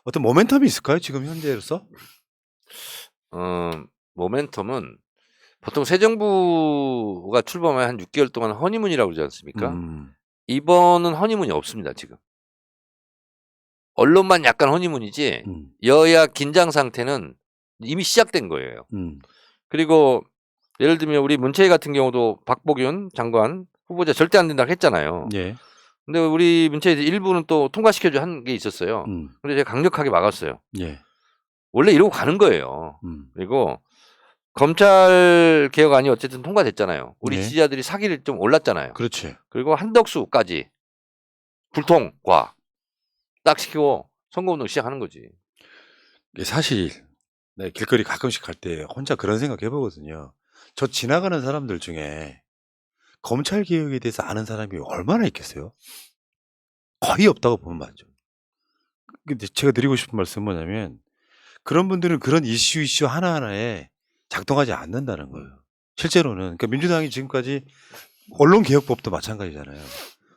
Speaker 1: 어떤 모멘텀이 있을까요? 지금 현재로서?
Speaker 2: 모멘텀은 보통 새 정부가 출범하면 한 6개월 동안 허니문이라고 그러지 않습니까? 이번은 허니문이 없습니다, 지금. 언론만 약간 허니문이지 여야 긴장 상태는 이미 시작된 거예요. 그리고 예를 들면 우리 문체위 같은 경우도 박보균 장관 후보자 절대 안 된다고 했잖아요.
Speaker 1: 예.
Speaker 2: 근데 우리 문체위 일부는 또 통과시켜줘 한 게 있었어요. 근데 제가 강력하게 막았어요.
Speaker 1: 예.
Speaker 2: 원래 이러고 가는 거예요. 그리고 검찰 개혁안이 어쨌든 통과됐잖아요. 우리
Speaker 1: 네.
Speaker 2: 지지자들이 사기를 좀 올랐잖아요.
Speaker 1: 그렇지.
Speaker 2: 그리고 한덕수까지 불통과 딱 시키고 선거운동 시작하는 거지.
Speaker 1: 사실 네, 길거리 가끔씩 갈 때 혼자 그런 생각 해보거든요. 저 지나가는 사람들 중에 검찰 개혁에 대해서 아는 사람이 얼마나 있겠어요? 거의 없다고 보면 맞죠. 근데 제가 드리고 싶은 말씀은 뭐냐면 그런 분들은 그런 이슈 하나하나에 작동하지 않는다는 거예요. 실제로는. 그러니까 민주당이 지금까지 언론개혁법도 마찬가지잖아요.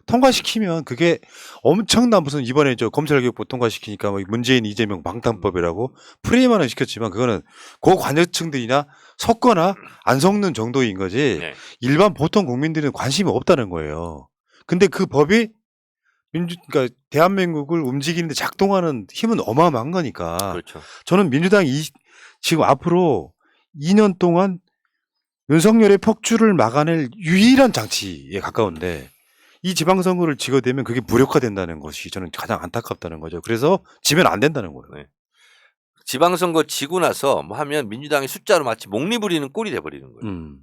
Speaker 1: 통과시키면 그게 엄청난 무슨 이번에 검찰개혁법 통과시키니까 뭐 문재인 이재명 방탄법이라고 프레임화는 시켰지만 그거는 고관여층들이나 섞거나 안 섞는 정도인 거지
Speaker 2: 네.
Speaker 1: 일반 보통 국민들은 관심이 없다는 거예요. 근데 그 법이 그러니까 대한민국을 움직이는데 작동하는 힘은 어마어마한 거니까.
Speaker 2: 그렇죠.
Speaker 1: 저는 민주당이 지금 앞으로 2년 동안 윤석열의 폭주를 막아낼 유일한 장치에 가까운데 이 지방선거를 지거되면 그게 무력화된다는 것이 저는 가장 안타깝다는 거죠. 그래서 지면 안 된다는 거예요.
Speaker 2: 네. 지방선거 지고 나서 뭐 하면 민주당이 숫자로 마치 목리 부리는 꼴이 돼버리는 거예요.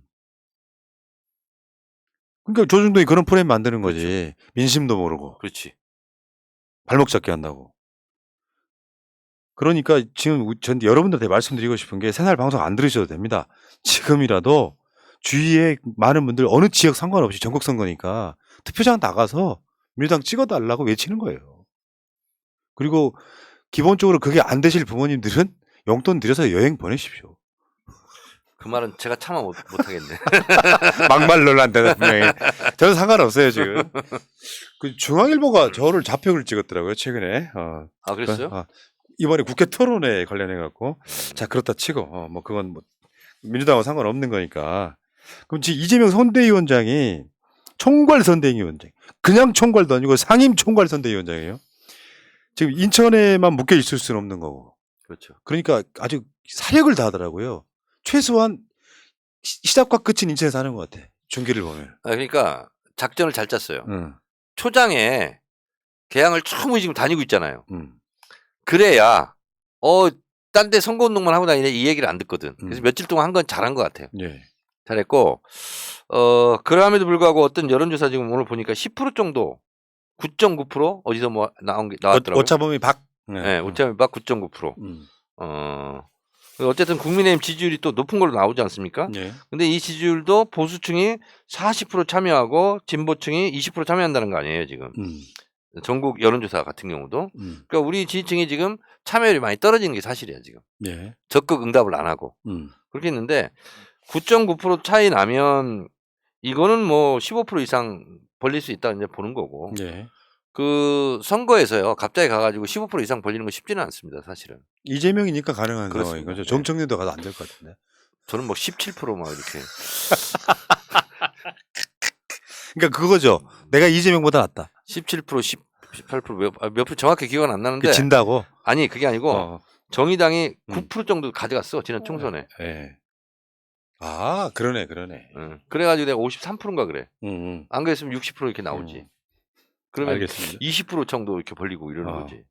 Speaker 1: 그러니까 조중동이 그런 프레임 만드는 거지.
Speaker 2: 그렇죠.
Speaker 1: 민심도 모르고.
Speaker 2: 그렇지.
Speaker 1: 발목 잡게 한다고. 그러니까 지금 전 여러분들한테 말씀드리고 싶은 게 새날 방송 안 들으셔도 됩니다. 지금이라도 주위에 많은 분들 어느 지역 상관없이 전국 선거니까 투표장 나가서 민주당 찍어달라고 외치는 거예요. 그리고 기본적으로 그게 안 되실 부모님들은 용돈 들여서 여행 보내십시오.
Speaker 2: 그 말은 제가 참아 못하겠네.
Speaker 1: 막말로 한다 분명히. 저는 상관없어요 지금. 그 중앙일보가 저를 자평을 찍었더라고요 최근에.
Speaker 2: 아 그랬어요?
Speaker 1: 이번에 국회 토론에 관련해 갖고 자 그렇다 치고 뭐 그건 뭐 민주당과 상관없는 거니까. 그럼 지금 이재명 선대위원장이 총괄선대위원장. 그냥 총괄도 아니고 상임 총괄선대위원장이에요. 지금 인천에만 묶여 있을 수는 없는 거고.
Speaker 2: 그렇죠.
Speaker 1: 그러니까 아주 사력을 다하더라고요. 최소한 시작과 끝은 인천에서 하는 것 같아. 중계를 보면.
Speaker 2: 그러니까 작전을 잘 짰어요. 초장에 개항을 충분히 지금 다니고 있잖아요. 그래야 딴 데 선거운동만 하고 다니네 이 얘기를 안 듣거든. 그래서 며칠 동안 한 건 잘한 것 같아요.
Speaker 1: 예.
Speaker 2: 잘했고 그럼에도 불구하고 어떤 여론조사 지금 오늘 보니까 10% 정도 9.9% 어디서 뭐 나왔더라고요.
Speaker 1: 오차범위 박.
Speaker 2: 네, 오차범위 박 9.9%. 어쨌든 국민의힘 지지율이 또 높은 걸로 나오지 않습니까?
Speaker 1: 예.
Speaker 2: 근데 이 지지율도 보수층이 40% 참여하고 진보층이 20% 참여한다는 거 아니에요, 지금. 전국 여론조사 같은 경우도. 그러니까 우리 지지층이 지금 참여율이 많이 떨어지는 게 사실이야, 지금.
Speaker 1: 예.
Speaker 2: 적극 응답을 안 하고. 그렇게 했는데 9.9% 차이 나면 이거는 뭐 15% 이상 벌릴 수 있다 이제 보는 거고.
Speaker 1: 예.
Speaker 2: 그 선거에서요 갑자기 가가지고 15% 이상 벌리는 거 쉽지는 않습니다, 사실은.
Speaker 1: 이재명이니까 가능한
Speaker 2: 그렇습니다.
Speaker 1: 상황인 거죠.
Speaker 2: 네.
Speaker 1: 정청래도 가도 안 될 것 같은데.
Speaker 2: 저는 뭐 17% 막 이렇게.
Speaker 1: 그러니까 그거죠. 내가 이재명보다 낫다.
Speaker 2: 17%, 18% 몇 프로 정확히 기억은 안 나는데.
Speaker 1: 진다고?
Speaker 2: 아니 그게 아니고 정의당이 9% 정도 가져갔어 지난 총선에.
Speaker 1: 예. 아 그러네.
Speaker 2: 그래가지고 내가 53%인가 그래. 안 그랬으면 60% 이렇게 나오지. 그러면
Speaker 1: 알겠습니다.
Speaker 2: 20% 정도 이렇게 벌리고 이러는 거지.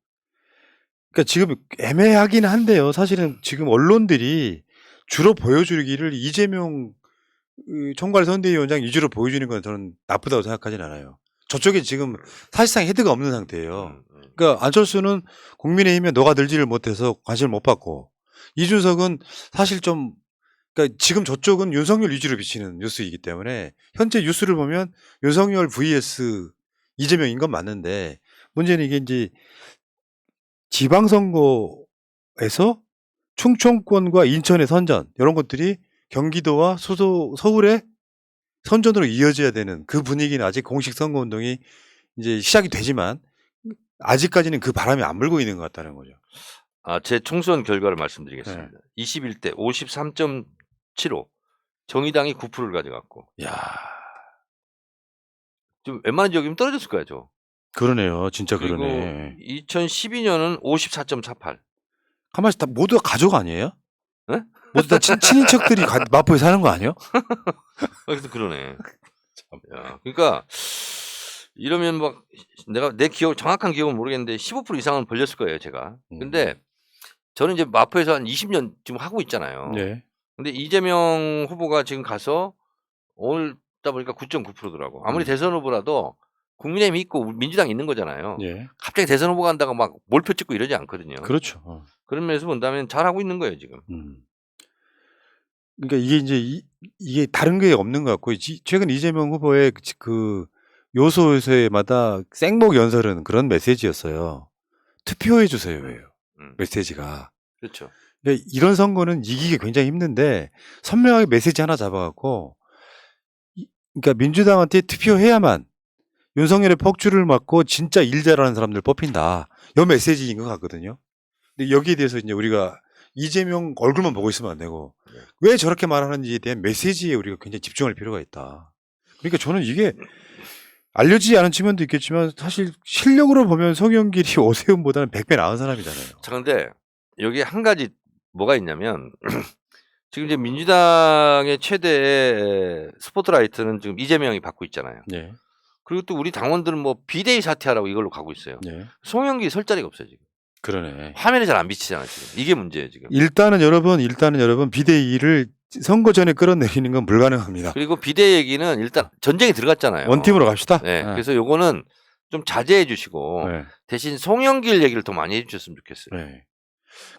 Speaker 1: 그러니까 지금 애매하긴 한데요. 사실은 지금 언론들이 주로 보여주기를 이재명 총괄선대위원장 위주로 보여주는 건 저는 나쁘다고 생각하진 않아요. 저쪽에 지금 사실상 헤드가 없는 상태예요. 그러니까 안철수는 국민의힘에 너가 늘지를 못해서 관심을 못 받고, 이준석은 사실 좀 그러니까 지금 저쪽은 윤석열 위주로 비치는 뉴스이기 때문에 현재 뉴스를 보면 윤석열 vs 이재명인 건 맞는데, 문제는 이게 이제 지방선거에서 충청권과 인천의 선전 이런 것들이 경기도와 서울의 선전으로 이어져야 되는 그 분위기는 아직 공식 선거운동이 이제 시작이 되지만 아직까지는 그 바람이 안 불고 있는 것 같다는 거죠.
Speaker 2: 제 총선 결과를 말씀드리겠습니다. 21대 53.75 정의당이 9%를 가져갔고.
Speaker 1: 야,
Speaker 2: 좀 웬만한 지역이면 떨어졌을 거야, 저.
Speaker 1: 그러네요. 진짜
Speaker 2: 그리고
Speaker 1: 그러네.
Speaker 2: 2012년은 54.48.
Speaker 1: 가만히 다 모두 가족 아니에요?
Speaker 2: 네?
Speaker 1: 모두 다 친인척들이 마포에 사는 거 아니에요?
Speaker 2: 그래서 그러네. 야, 그러니까 이러면 막 내가 내 정확한 기억은 모르겠는데 15% 이상은 벌렸을 거예요, 제가. 근데 저는 이제 마포에서 한 20년 지금 하고 있잖아요.
Speaker 1: 네.
Speaker 2: 근데 이재명 후보가 지금 가서 오늘 다 보니까 9.9%더라고. 아무리 대선 후보라도 국민의힘이 있고 민주당이 있는 거잖아요.
Speaker 1: 예.
Speaker 2: 갑자기 대선 후보 간다고 막 몰표 찍고 이러지 않거든요.
Speaker 1: 그렇죠.
Speaker 2: 그런 면에서 본다면 잘하고 있는 거예요, 지금.
Speaker 1: 그러니까 이게 이제 이게 다른 게 없는 것 같고, 최근 이재명 후보의 그 요소에마다 생목 연설은 그런 메시지였어요. 투표해 주세요예요. 메시지가.
Speaker 2: 그렇죠.
Speaker 1: 그러니까 이런 선거는 이기기 굉장히 힘든데 선명하게 메시지 하나 잡아갖고, 그러니까 민주당한테 투표해야만 윤석열의 폭주를 막고 진짜 일 잘하는 사람들 뽑힌다. 이 메시지인 것 같거든요. 근데 여기에 대해서 이제 우리가 이재명 얼굴만 보고 있으면 안 되고 왜 저렇게 말하는지에 대한 메시지에 우리가 굉장히 집중할 필요가 있다. 그러니까 저는 이게 알려지지 않은 측면도 있겠지만 사실 실력으로 보면 송영길이 오세훈보다는 100배 나은 사람이잖아요.
Speaker 2: 자, 근데 여기 한 가지 뭐가 있냐면 지금 이제 민주당의 최대 스포트라이트는 지금 이재명이 받고 있잖아요.
Speaker 1: 네.
Speaker 2: 그리고 또 우리 당원들은 뭐 비대위 사퇴하라고 이걸로 가고 있어요.
Speaker 1: 네.
Speaker 2: 송영길이 설 자리가 없어요, 지금.
Speaker 1: 그러네.
Speaker 2: 화면에 잘 안 비치잖아, 지금. 이게 문제예요, 지금.
Speaker 1: 일단은 여러분 비대위를 선거 전에 끌어내리는 건 불가능합니다.
Speaker 2: 그리고 비대 얘기는 일단 전쟁에 들어갔잖아요.
Speaker 1: 원팀으로 갑시다.
Speaker 2: 네. 그래서 요거는 좀 자제해 주시고 대신 송영길 얘기를 더 많이 해 주셨으면 좋겠어요.
Speaker 1: 네.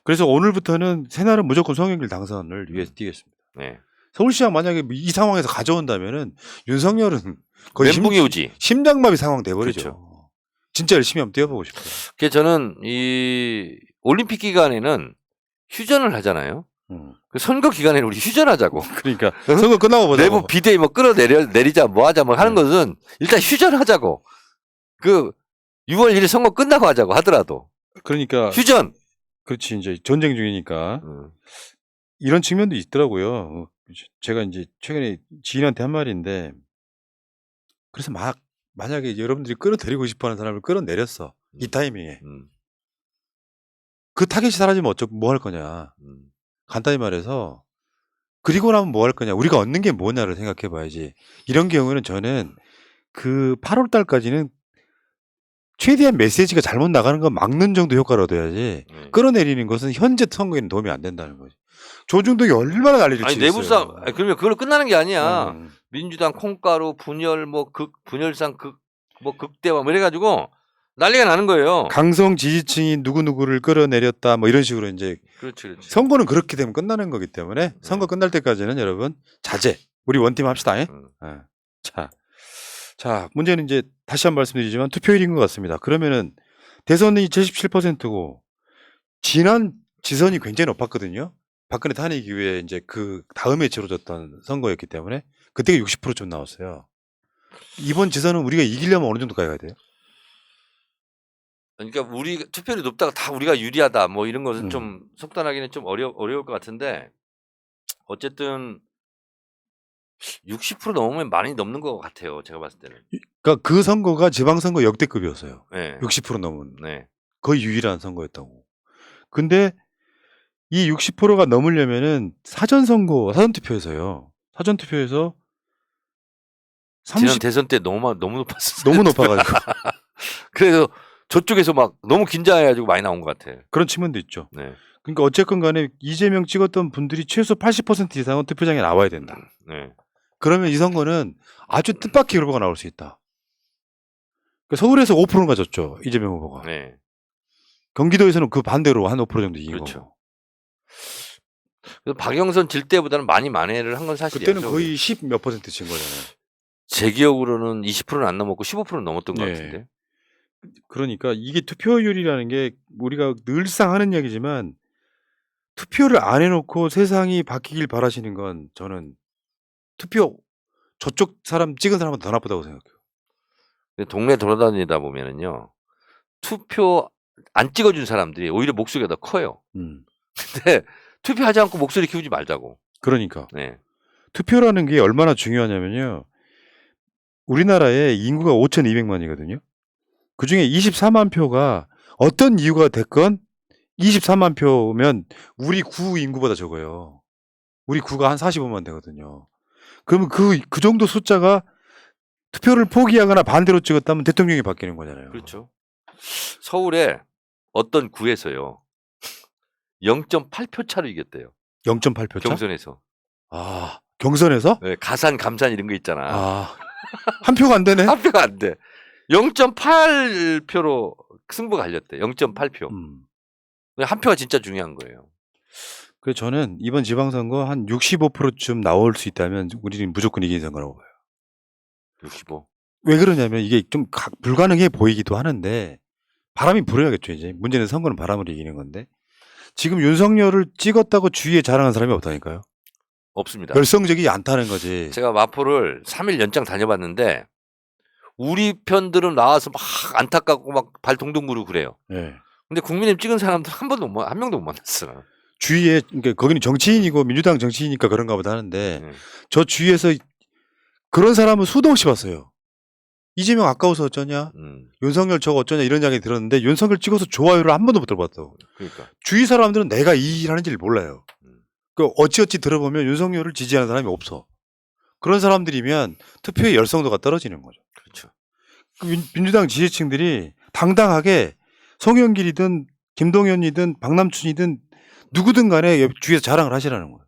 Speaker 1: 그래서 오늘부터는 새날은 무조건 송영길 당선을 위해서 뛰겠습니다.
Speaker 2: 네.
Speaker 1: 서울시장 만약에 이 상황에서 가져온다면은 윤석열은 거의
Speaker 2: 멘붕이 오지.
Speaker 1: 심장마비 상황 돼버리죠.
Speaker 2: 그렇죠.
Speaker 1: 진짜 열심히 한번 뛰어보고 싶어요.
Speaker 2: 그래서 저는 이 올림픽 기간에는 휴전을 하잖아요. 그 선거 기간에는 우리 휴전하자고.
Speaker 1: 그러니까 선거 끝나고 보자고.
Speaker 2: 내부 비대위 뭐 끌어내리자 뭐 하자 뭐 하는 것은 일단 휴전하자고. 그 6월 1일 선거 끝나고 하자고 하더라도.
Speaker 1: 그러니까
Speaker 2: 휴전.
Speaker 1: 그렇지, 이제 전쟁 중이니까 이런 측면도 있더라고요. 제가 이제 최근에 지인한테 한 말인데, 그래서 만약에 여러분들이 끌어들이고 싶어하는 사람을 끌어내렸어. 이 타이밍에. 그 타겟이 사라지면 뭐 할 거냐. 간단히 말해서 그리고 나면 뭐 할 거냐. 우리가 얻는 게 뭐냐를 생각해 봐야지. 이런 경우에는 저는 그 8월 달까지는 최대한 메시지가 잘못 나가는 건 막는 정도 효과를 얻어야지. 끌어내리는 것은 현재 선거에는 도움이 안 된다는 거지. 조중동이 얼마나 난리를
Speaker 2: 아니
Speaker 1: 치겠어요.
Speaker 2: 내부 싸움. 그러면 그걸로 끝나는 게 아니야. 민주당 콩가루 분열 분열상 극대화 뭐 이래가지고 난리가 나는 거예요.
Speaker 1: 강성 지지층이 누구누구를 끌어내렸다 뭐 이런 식으로 이제
Speaker 2: 그렇지.
Speaker 1: 선거는 그렇게 되면 끝나는 거기 때문에 선거 끝날 때까지는 여러분 자제. 우리 원팀 합시다. 자, 문제는 이제 다시 한 번 말씀드리지만 투표율인 것 같습니다. 그러면은 대선이 77%고 지난 지선이 굉장히 높았거든요. 박근혜 탄핵 이후에 이제 그 다음에 치러졌던 선거였기 때문에 그때가 60%좀 나왔어요. 이번 지선은 우리가 이기려면 어느 정도까지 가야 돼요?
Speaker 2: 그러니까 우리 투표율이 높다가 다 우리가 유리하다 뭐 이런 것은 좀 속단하기는 좀 어려울 것 같은데 어쨌든 60% 넘으면 많이 넘는 것 같아요. 제가 봤을 때는.
Speaker 1: 그러니까 그 선거가 지방선거 역대급이었어요.
Speaker 2: 네.
Speaker 1: 60% 넘은.
Speaker 2: 네.
Speaker 1: 거의 유일한 선거였다고. 근데 이 60%가 넘으려면은 사전투표에서요. 사전투표에서
Speaker 2: 지난 대선 때 너무 높았어.
Speaker 1: 너무 높아가지고.
Speaker 2: 그래서 저쪽에서 막 너무 긴장해가지고 많이 나온 것 같아.
Speaker 1: 그런 측면도 있죠.
Speaker 2: 네.
Speaker 1: 그러니까 어쨌건 간에 이재명 찍었던 분들이 최소 80% 이상은 투표장에 나와야 된다.
Speaker 2: 네.
Speaker 1: 그러면 이 선거는 아주 뜻밖의 결과가 나올 수 있다. 그러니까 서울에서 5%가 졌죠. 이재명 후보가.
Speaker 2: 네.
Speaker 1: 경기도에서는 그 반대로 한 5% 정도 이긴
Speaker 2: 그렇죠.
Speaker 1: 거고.
Speaker 2: 그래서 박영선 질 때보다는 많이 만회를 한 건 사실이에요.
Speaker 1: 그때는 거의 10 몇 % 진 거잖아요.
Speaker 2: 제 기억으로는 20%는 안 넘었고 15%는 넘었던 것 같은데.
Speaker 1: 그러니까 이게 투표율이라는 게 우리가 늘상 하는 얘기지만 투표를 안 해놓고 세상이 바뀌길 바라시는 건 저는 투표 저쪽 사람 찍은 사람보다 더 나쁘다고 생각해요.
Speaker 2: 동네 돌아다니다 보면은요. 투표 안 찍어준 사람들이 오히려 목소리가 더 커요. 근데 투표하지 않고 목소리 키우지 말자고.
Speaker 1: 그러니까.
Speaker 2: 네.
Speaker 1: 투표라는 게 얼마나 중요하냐면요. 우리나라에 인구가 5,200만이거든요. 그중에 24만 표가 어떤 이유가 됐건 24만 표면 우리 구 인구보다 적어요. 우리 구가 한 45만 되거든요. 그러면 그 정도 숫자가 투표를 포기하거나 반대로 찍었다면 대통령이 바뀌는 거잖아요.
Speaker 2: 그렇죠. 서울에 어떤 구에서요. 0.8표 차로 이겼대요.
Speaker 1: 0.8표 차?
Speaker 2: 경선에서.
Speaker 1: 아, 경선에서?
Speaker 2: 네, 가산, 감산 이런 거 있잖아.
Speaker 1: 아, 한 표가 안 되네?
Speaker 2: 한 표가 안 돼. 0.8표로 승부가 갈렸대. 0.8표. 한 표가 진짜 중요한 거예요.
Speaker 1: 그래서 저는 이번 지방선거 한 65%쯤 나올 수 있다면 우리는 무조건 이기는 선거라고 봐요.
Speaker 2: 65.
Speaker 1: 왜 그러냐면 이게 좀 불가능해 보이기도 하는데 바람이 불어야겠죠. 이제 문제는 선거는 바람으로 이기는 건데 지금 윤석열을 찍었다고 주위에 자랑하는 사람이 없다니까요.
Speaker 2: 없습니다.
Speaker 1: 열성적이지 않다는 거지.
Speaker 2: 제가 마포를 3일 연장 다녀봤는데 우리 편들은 나와서 막 안타깝고 막 발 동동 구르고 그래요.
Speaker 1: 네.
Speaker 2: 근데 국민의힘 찍은 사람들 한 명도 못 만났어.
Speaker 1: 주위에 그러니까 거기는 정치인이고 민주당 정치인이니까 그런가 보다 하는데 저 주위에서 그런 사람은 수도 없이 봤어요. 이재명 아까워서 어쩌냐? 윤석열 저거 어쩌냐 이런 이야기 들었는데 윤석열 찍어서 좋아요를 한 번도 못 들어봤다고.
Speaker 2: 그러니까.
Speaker 1: 주위 사람들은 내가 이 일 하는지를 몰라요. 그 어찌어찌 들어보면 윤석열을 지지하는 사람이 없어. 그런 사람들이면 투표의 열성도가 떨어지는 거죠.
Speaker 2: 그렇죠.
Speaker 1: 민주당 지지층들이 당당하게 송영길이든 김동연이든 박남춘이든 누구든 간에 주위에서 자랑을 하시라는 거예요.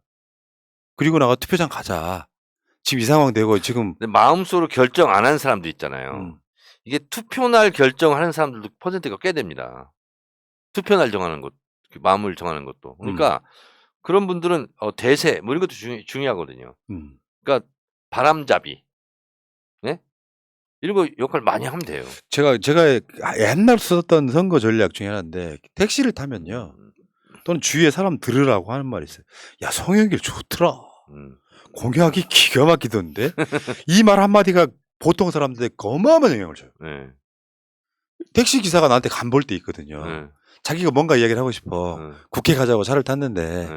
Speaker 1: 그리고 나가 투표장 가자. 지금 이 상황 되고 지금
Speaker 2: 마음속으로 결정 안 한 사람도 있잖아요. 이게 투표날 결정하는 사람들도 퍼센트가 꽤 됩니다. 투표날 정하는 것, 마음을 정하는 것도. 그러니까 그런 분들은 대세 뭐 이런 것도 중요하거든요. 그러니까 바람잡이, 네? 이런 거 역할 많이 하면 돼요.
Speaker 1: 제가 옛날 썼던 선거 전략 중에 하나인데 택시를 타면요. 또는 주위에 사람 들으라고 하는 말이 있어요. 야, 송영길 좋더라. 공약이 기가 막히던데 이 말 한마디가 보통 사람들한테 어마어마한 영향을 줘요.
Speaker 2: 네.
Speaker 1: 택시 기사가 나한테 간 볼 때 있거든요. 자기가 뭔가 이야기를 하고 싶어. 국회 가자고 차를 탔는데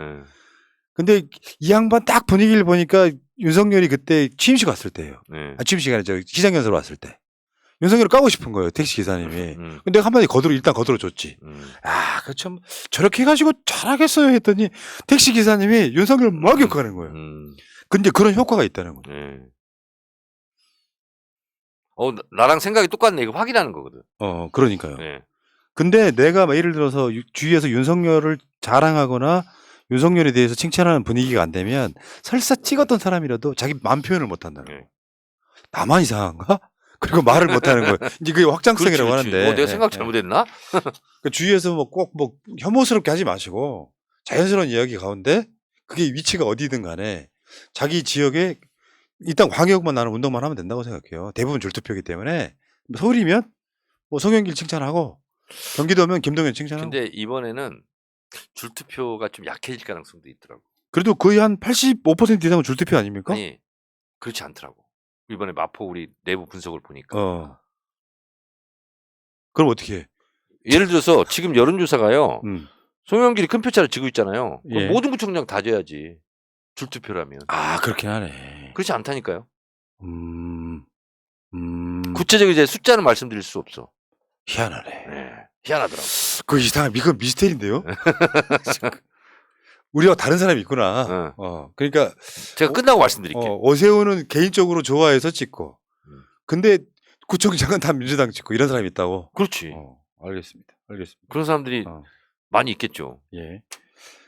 Speaker 1: 근데 이 양반 딱 분위기를 보니까 윤석열이 그때 취임식 왔을 때예요.
Speaker 2: 네.
Speaker 1: 취임식이 아니죠. 기상연설 왔을 때. 윤석열을 까고 싶은 거예요. 택시 기사님이. 근데 한마디 일단 거들어 줬지. 그렇죠. 저렇게 해가지고 잘하겠어요 했더니 택시 기사님이 윤석열을 막 욕하는 거예요. 근데 그런 효과가 있다는 거예요.
Speaker 2: 네. 나랑 생각이 똑같네. 이거 확인하는 거거든.
Speaker 1: 그러니까요.
Speaker 2: 네.
Speaker 1: 근데 내가 예를 들어서 주위에서 윤석열을 자랑하거나 윤석열에 대해서 칭찬하는 분위기가 안 되면 설사 찍었던 사람이라도 자기 마음 표현을 못 한다는 거예요. 나만 이상한가? 그리고 말을 못 하는 거예요. 이제 그게 확장성이라고
Speaker 2: 그렇지.
Speaker 1: 하는데.
Speaker 2: 내가 생각 잘못했나?
Speaker 1: 그러니까 주위에서 꼭 혐오스럽게 하지 마시고 자연스러운 이야기 가운데 그게 위치가 어디든 간에 자기 지역에 일단 광역만 나는 운동만 하면 된다고 생각해요. 대부분 줄투표이기 때문에 서울이면 송영길 칭찬하고 경기도면 김동연 칭찬하고.
Speaker 2: 근데 이번에는 줄투표가 좀 약해질 가능성도 있더라고.
Speaker 1: 그래도 거의 한 85% 이상은 줄투표 아닙니까?
Speaker 2: 아니 그렇지 않더라고. 이번에 마포 우리 내부 분석을 보니까.
Speaker 1: 그럼 어떻게 해?
Speaker 2: 예를 들어서 지금 여론조사가요. 송영길이 큰 표차를 지고 있잖아요.
Speaker 1: 예.
Speaker 2: 모든 구청장 다 져야지. 줄투표라면.
Speaker 1: 그렇긴 하네.
Speaker 2: 그렇지 않다니까요.
Speaker 1: 구체적인
Speaker 2: 이제 숫자는 말씀드릴 수 없어.
Speaker 1: 희한하네.
Speaker 2: 네. 희한하더라고.
Speaker 1: 그 이상한 이건 미스테리인데요. 우리와 다른 사람이 있구나. 그러니까
Speaker 2: 제가 끝나고 말씀드릴게요.
Speaker 1: 오세훈은 개인적으로 좋아해서 찍고, 근데 구청장은 다 민주당 찍고 이런 사람이 있다고.
Speaker 2: 그렇지.
Speaker 1: 알겠습니다.
Speaker 2: 그런 사람들이 많이 있겠죠.
Speaker 1: 예.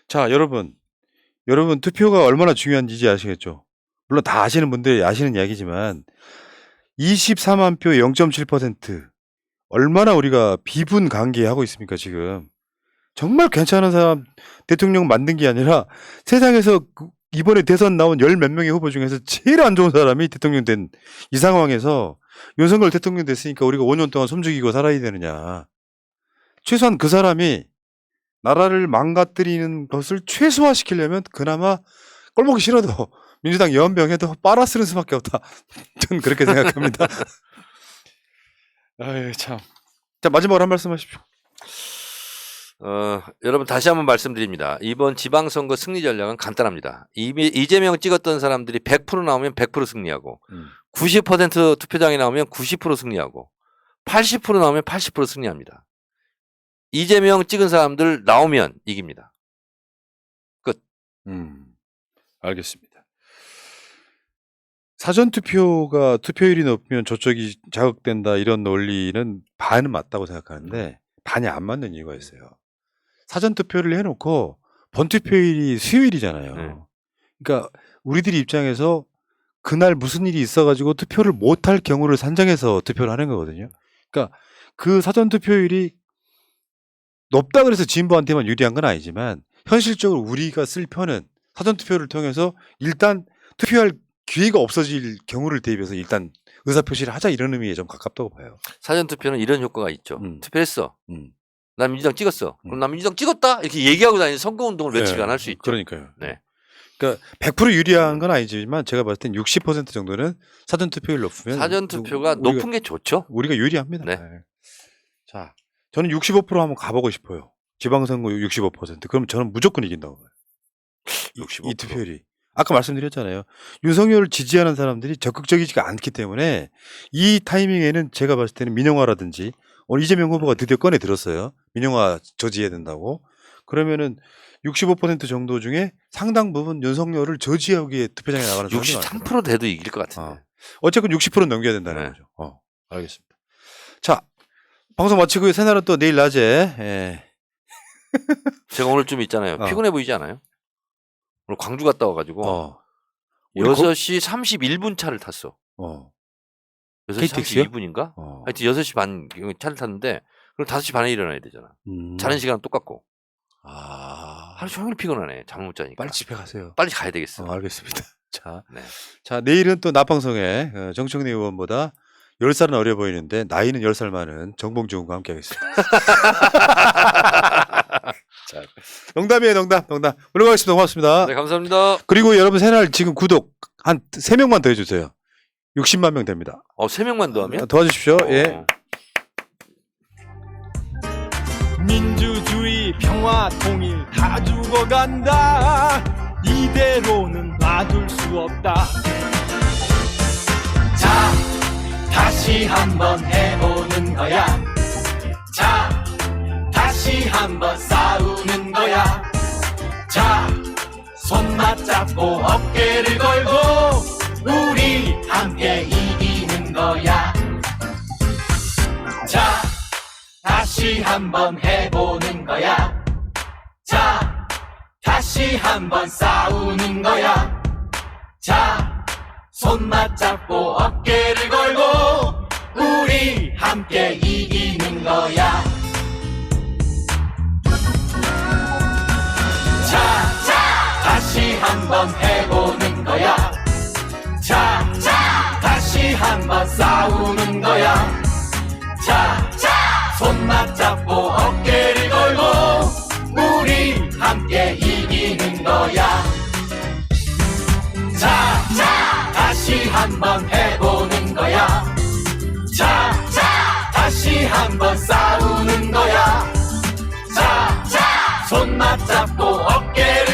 Speaker 1: 자, 여러분 투표가 얼마나 중요한지 이제 아시겠죠? 물론 다 아시는 분들이 아시는 이야기지만 24만 표 0.7% 얼마나 우리가 비분간개하고 있습니까 지금? 정말 괜찮은 사람 대통령 만든 게 아니라 세상에서 이번에 대선 나온 열 몇 명의 후보 중에서 제일 안 좋은 사람이 대통령 된 이 상황에서 윤석열 대통령 됐으니까 우리가 5년 동안 숨죽이고 살아야 되느냐. 최소한 그 사람이 나라를 망가뜨리는 것을 최소화시키려면 그나마 꼴보기 싫어도 민주당 연병해도 빨아쓰는 수밖에 없다. 저는 그렇게 생각합니다. 아유 참. 자 마지막으로 한 말씀 하십시오.
Speaker 2: 여러분 다시 한번 말씀드립니다. 이번 지방선거 승리 전략은 간단합니다. 이재명 찍었던 사람들이 100% 나오면 100% 승리하고 90% 투표장에 나오면 90% 승리하고 80% 나오면 80% 승리합니다. 이재명 찍은 사람들 나오면 이깁니다. 끝.
Speaker 1: 알겠습니다. 사전투표가 투표율이 높으면 저쪽이 자극된다 이런 논리는 반은 맞다고 생각하는데 반이 안 맞는 이유가 있어요. 사전투표를 해놓고 본투표일이 수요일이잖아요.
Speaker 2: 네.
Speaker 1: 그러니까 우리들이 입장에서 그날 무슨 일이 있어가지고 투표를 못할 경우를 산정해서 투표를 하는 거거든요. 그러니까 그 사전투표율이 높다 그래서 진보한테만 유리한 건 아니지만 현실적으로 우리가 쓸 표는 사전투표를 통해서 일단 투표할 기회가 없어질 경우를 대비해서 일단 의사표시를 하자 이런 의미에 좀 가깝다고 봐요.
Speaker 2: 사전투표는 이런 효과가 있죠. 투표했어. 난 민주당 찍었어. 그럼 난 민주당 찍었다? 이렇게 얘기하고 다니는 선거운동을 며칠간 할 수 있죠.
Speaker 1: 그러니까요.
Speaker 2: 네.
Speaker 1: 그러니까 100% 유리한 건 아니지만 제가 봤을 땐 60% 정도는 사전투표율 높으면
Speaker 2: 사전투표가 높은 게 좋죠.
Speaker 1: 우리가 유리합니다.
Speaker 2: 네.
Speaker 1: 자, 저는 65% 한번 가보고 싶어요. 지방선거 65%. 그럼 저는 무조건 이긴다고 봐요. 65%. 이 투표율이. 아까 말씀드렸잖아요. 윤석열을 지지하는 사람들이 적극적이지가 않기 때문에 이 타이밍에는 제가 봤을 때는 민영화라든지 오늘 이재명 후보가 드디어 꺼내 들었어요. 민영화 저지해야 된다고. 그러면은 65% 정도 중에 상당 부분 윤석열을 저지하기에 투표장에 나가는 사람이
Speaker 2: 63% 돼도 이길 것 같은데.
Speaker 1: 어쨌든 60% 넘겨야 된다는 거죠. 알겠습니다. 자, 방송 마치고 새날은 또 내일 낮에. 예.
Speaker 2: 제가 오늘 좀 있잖아요. 피곤해 보이지 않아요? 오늘 광주 갔다 와가지고 6시 31분 차를 탔어. 6시
Speaker 1: KTX요?
Speaker 2: 32분인가? 하여튼 6시 반 차를 탔는데 그럼 5시 반에 일어나야 되잖아. 자는 시간은 똑같고. 하루 종일 피곤하네. 잠을 못 자니까.
Speaker 1: 빨리 집에 가세요.
Speaker 2: 빨리 가야 되겠어.
Speaker 1: 알겠습니다. 자,
Speaker 2: 네.
Speaker 1: 자 내일은 또 낮방송에 정청래 의원보다 10살은 어려 보이는데 나이는 10살 많은 정봉주 의원과 함께 하겠습니다. 자, 농담이에요, 농담. 물러가겠습니다. 고맙습니다.
Speaker 2: 네, 감사합니다.
Speaker 1: 그리고 여러분 새날 지금 구독 한 3명만 더 해주세요. 60만 명 됩니다.
Speaker 2: 3명만 더 하면?
Speaker 1: 도와주십시오. 예.
Speaker 3: 민주주의 평화 통일 다 죽어간다. 이대로는 놔둘 수 없다.
Speaker 4: 자, 다시 한번 해보는 거야. 자, 다시 한번 싸우는 거야. 자, 손 맞잡고 어깨를 걸고 우리 함께 이기는 거야. 자, 다시 한번 해보는 거야. 자, 다시 한번 싸우는 거야. 자, 손 맞잡고 어깨를 걸고 우리 함께 이기는 거야. 자, 다시 한번 해보는 거야. 자, 다시 한번 싸우는 거야. 자, 손 맞잡고 어깨를 걸고 우리 함께 이기는 거야. 자, 다시 한번 해보는 거야. 자, 다시 한번 싸우는 거야. 자, 손 맞잡고 어깨를